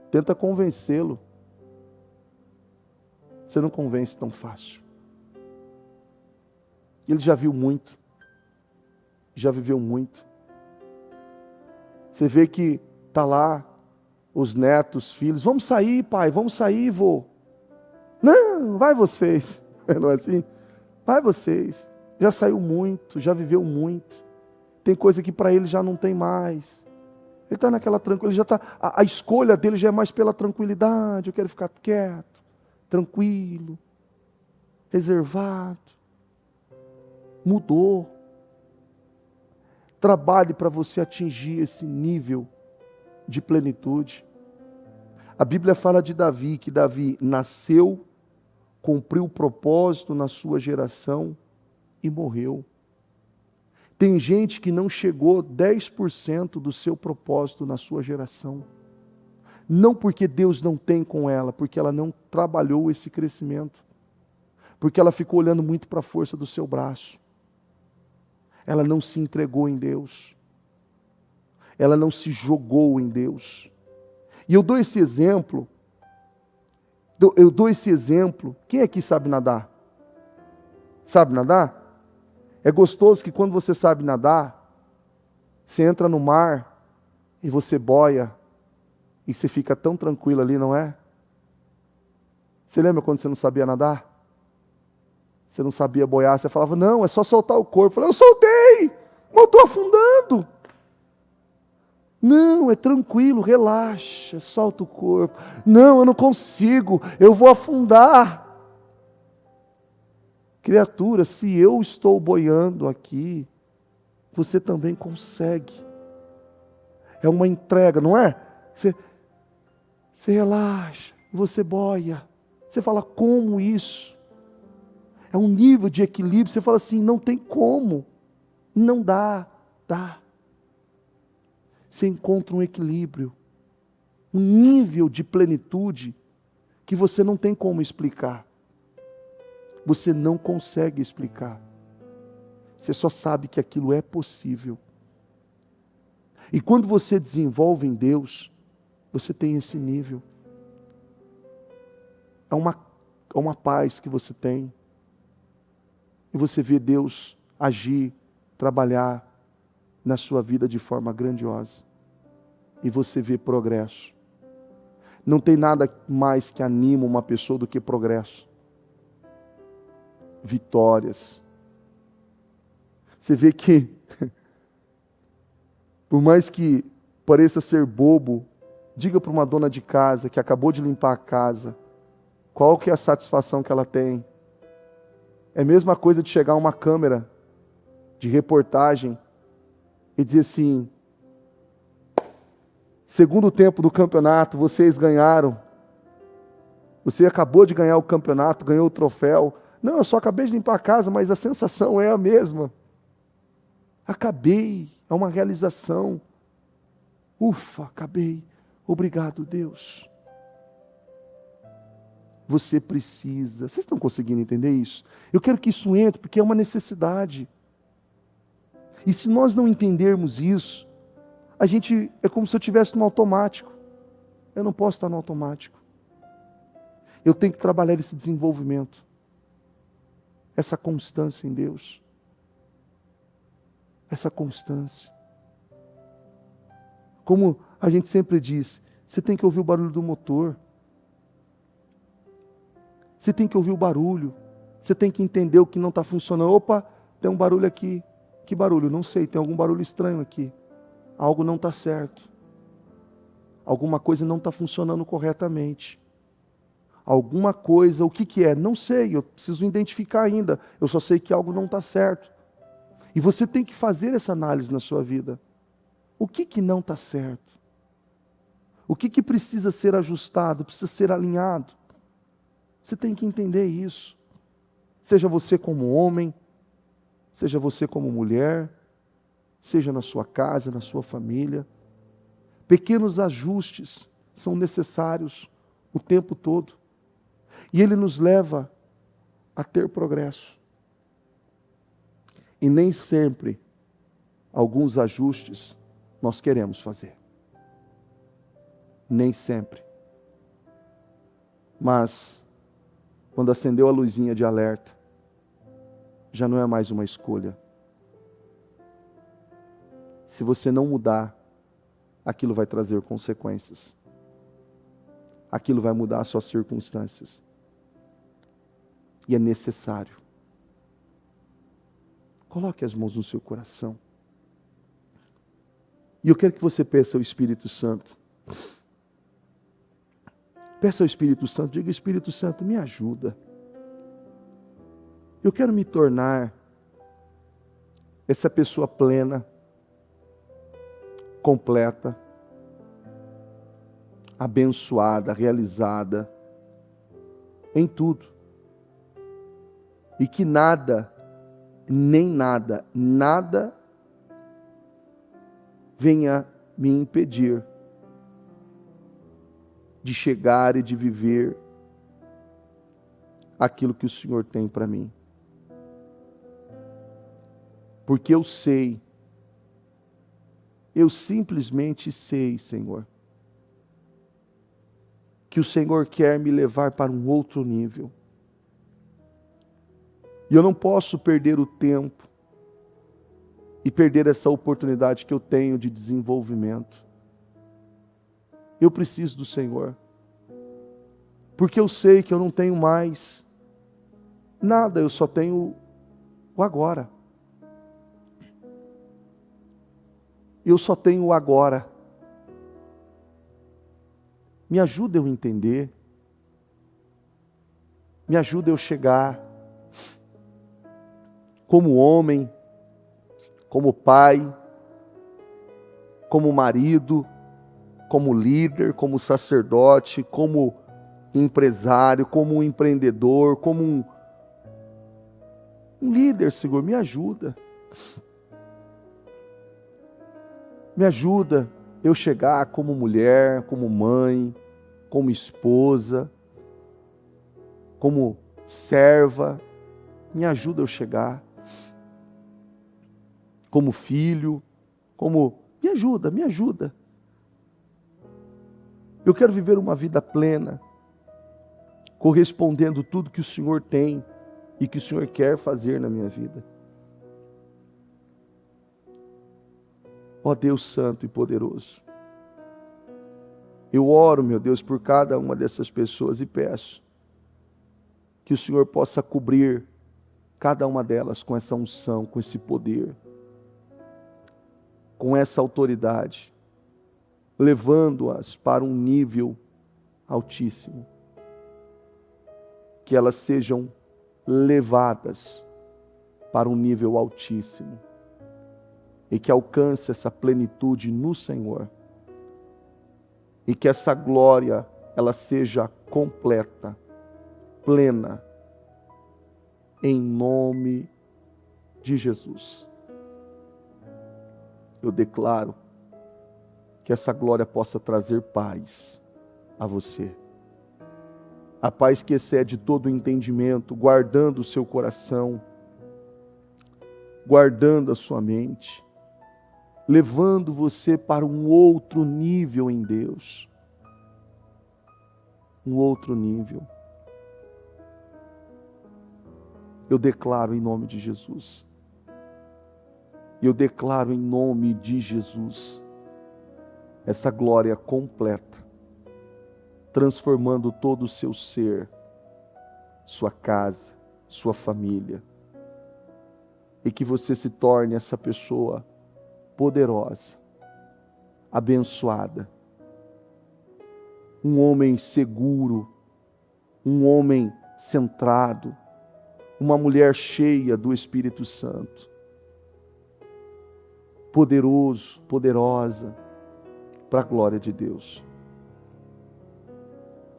Tenta convencê-lo. Você não convence tão fácil. Ele já viu muito. Já viveu muito. Você vê que está lá os netos, filhos. Vamos sair, pai, vamos sair, vô. Não, vai vocês. Não é assim? Vai vocês. Já saiu muito, já viveu muito. Tem coisa que para ele já não tem mais. Ele está naquela tranquilidade, a escolha dele já é mais pela tranquilidade. Eu quero ficar quieto, tranquilo, reservado. Mudou. Trabalhe para você atingir esse nível de plenitude. A Bíblia fala de Davi, que Davi nasceu, cumpriu o propósito na sua geração e morreu. Tem gente que não chegou 10% do seu propósito na sua geração. Não porque Deus não tem com ela, porque ela não trabalhou esse crescimento. Porque ela ficou olhando muito para a força do seu braço. Ela não se entregou em Deus. Ela não se jogou em Deus. E eu dou esse exemplo. Quem aqui sabe nadar? Sabe nadar? É gostoso que quando você sabe nadar, você entra no mar e você boia e você fica tão tranquilo ali, não é? Você lembra quando você não sabia nadar? Você não sabia boiar, você falava, não, é só soltar o corpo. Eu falei, eu soltei, mas eu estou afundando. Não, é tranquilo, relaxa, solta o corpo. Não, eu não consigo, eu vou afundar. Criatura, se eu estou boiando aqui, você também consegue. É uma entrega, não é? Você relaxa, você boia. Você fala, como isso? É um nível de equilíbrio, você fala assim, não tem como. Não dá. Você encontra um equilíbrio, um nível de plenitude que você não tem como explicar. Você não consegue explicar. Você só sabe que aquilo é possível. E quando você desenvolve em Deus, você tem esse nível. É uma paz que você tem. E você vê Deus agir, trabalhar na sua vida de forma grandiosa. E você vê progresso. Não tem nada mais que anima uma pessoa do que progresso. Vitórias. Você vê que, por mais que pareça ser bobo, diga para uma dona de casa que acabou de limpar a casa, qual que é a satisfação que ela tem? É a mesma coisa de chegar uma câmera de reportagem e dizer assim, segundo tempo do campeonato, vocês ganharam. Você acabou de ganhar o campeonato, ganhou o troféu. Não, eu só acabei de limpar a casa, mas a sensação é a mesma. Acabei, é uma realização. Ufa, acabei. Obrigado, Deus. Você precisa. Vocês estão conseguindo entender isso? Eu quero que isso entre, porque é uma necessidade. E se nós não entendermos isso, a gente é como se eu estivesse no automático. Eu não posso estar no automático. Eu tenho que trabalhar esse desenvolvimento. Essa constância em Deus. Essa constância. Como a gente sempre diz, você tem que ouvir o barulho do motor. Você tem que ouvir o barulho. Você tem que entender o que não está funcionando. Opa, tem um barulho aqui. Que barulho? Não sei, tem algum barulho estranho aqui. Algo não está certo. Alguma coisa não está funcionando corretamente. Alguma coisa, o que é? Não sei, eu preciso identificar ainda. Eu só sei que algo não está certo. E você tem que fazer essa análise na sua vida. O que não está certo? O que precisa ser ajustado? Precisa ser alinhado. Você tem que entender isso. Seja você como homem, seja você como mulher, seja na sua casa, na sua família. Pequenos ajustes são necessários o tempo todo. E ele nos leva a ter progresso. E nem sempre alguns ajustes nós queremos fazer. Nem sempre. Mas, quando acendeu a luzinha de alerta, já não é mais uma escolha. Se você não mudar, aquilo vai trazer consequências. Aquilo vai mudar as suas circunstâncias. E é necessário. Coloque as mãos no seu coração. E eu quero que você peça ao Espírito Santo. Peça ao Espírito Santo, diga: Espírito Santo, me ajuda. Eu quero me tornar essa pessoa plena, completa, abençoada, realizada, em tudo. E que nada, nem nada, nada venha me impedir de chegar e de viver aquilo que o Senhor tem para mim. Porque eu sei, eu simplesmente sei, Senhor, que o Senhor quer me levar para um outro nível. E eu não posso perder o tempo e perder essa oportunidade que eu tenho de desenvolvimento. Eu preciso do Senhor. Porque eu sei que eu não tenho mais nada, eu só tenho o agora. Eu só tenho o agora. Me ajuda eu entender. Me ajuda eu chegar como homem, como pai, como marido, como líder, como sacerdote, como empresário, como um empreendedor, como um líder, Senhor, me ajuda. Me ajuda eu chegar como mulher, como mãe, como esposa, como serva. Me ajuda eu chegar como filho, como... Me ajuda, me ajuda. Eu quero viver uma vida plena, correspondendo tudo que o Senhor tem e que o Senhor quer fazer na minha vida. Ó Deus Santo e Poderoso, eu oro, meu Deus, por cada uma dessas pessoas e peço que o Senhor possa cobrir cada uma delas com essa unção, com esse poder, com essa autoridade, levando-as para um nível altíssimo. Que elas sejam levadas para um nível altíssimo e que alcance essa plenitude no Senhor e que essa glória ela seja completa, plena, em nome de Jesus. Eu declaro que essa glória possa trazer paz a você. A paz que excede todo o entendimento, guardando o seu coração, guardando a sua mente, levando você para um outro nível em Deus. Um outro nível. Eu declaro em nome de Jesus. Eu declaro em nome de Jesus essa glória completa, transformando todo o seu ser, sua casa, sua família, e que você se torne essa pessoa poderosa, abençoada, um homem seguro, um homem centrado, uma mulher cheia do Espírito Santo, poderoso, poderosa, para a glória de Deus.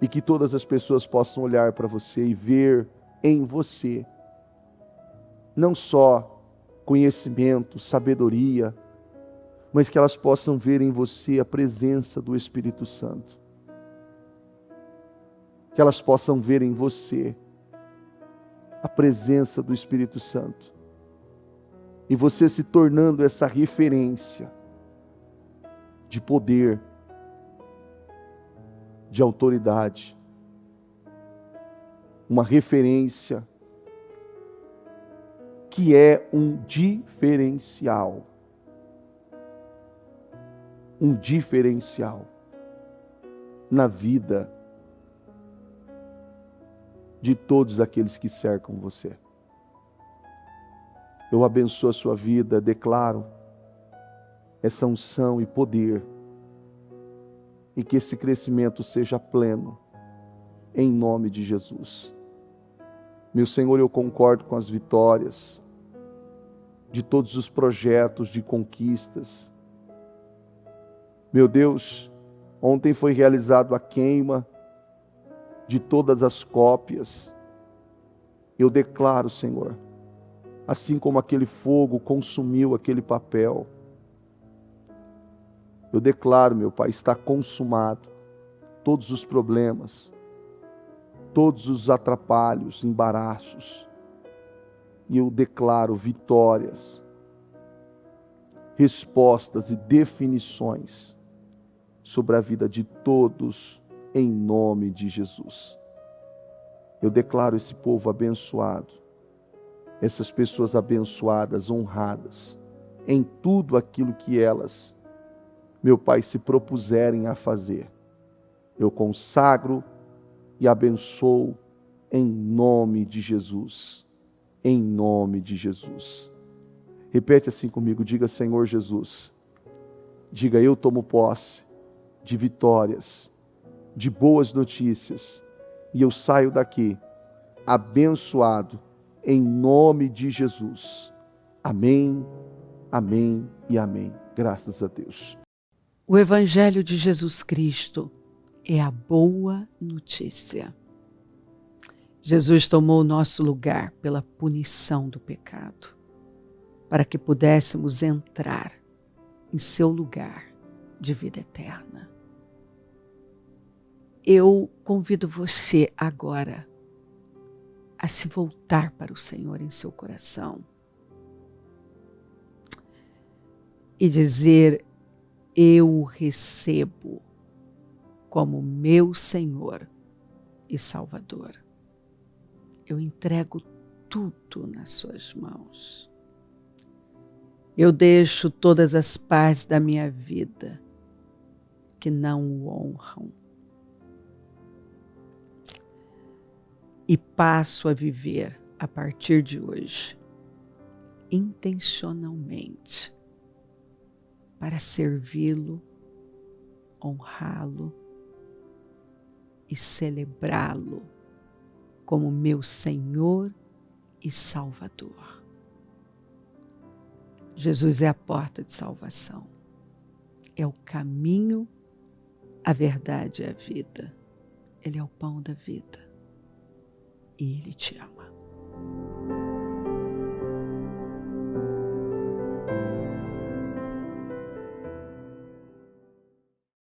e que todas as pessoas possam olhar para você e ver em você não só conhecimento, sabedoria, mas que elas possam ver em você a presença do Espírito Santo. Que elas possam ver em você a presença do Espírito Santo. E você se tornando essa referência de poder, de autoridade, uma referência que é um diferencial na vida de todos aqueles que cercam você. Eu abençoo a sua vida, declaro essa unção e poder, e que esse crescimento seja pleno, em nome de Jesus. Meu Senhor, eu concordo com as vitórias de todos os projetos de conquistas. Meu Deus, ontem foi realizado a queima de todas as cópias. Eu declaro, Senhor, assim como aquele fogo consumiu aquele papel, eu declaro, meu Pai, está consumado todos os problemas, todos os atrapalhos, embaraços, e eu declaro vitórias, respostas e definições sobre a vida de todos, em nome de Jesus. Eu declaro esse povo abençoado, essas pessoas abençoadas, honradas, em tudo aquilo que elas, meu Pai, se propuserem a fazer. Eu consagro e abençoo em nome de Jesus. Em nome de Jesus. Repete assim comigo, diga: Senhor Jesus. Diga: eu tomo posse de vitórias, de boas notícias, e eu saio daqui abençoado em nome de Jesus. Amém, amém e amém. Graças a Deus. O Evangelho de Jesus Cristo é a boa notícia. Jesus tomou o nosso lugar pela punição do pecado, para que pudéssemos entrar em seu lugar de vida eterna. Eu convido você agora a se voltar para o Senhor em seu coração e dizer: eu o recebo como meu Senhor e Salvador. Eu entrego tudo nas suas mãos. Eu deixo todas as partes da minha vida que não o honram e passo a viver a partir de hoje intencionalmente para servi-lo, honrá-lo e celebrá-lo como meu Senhor e Salvador. Jesus é a porta de salvação, é o caminho, a verdade e a vida. Ele é o pão da vida e Ele te ama.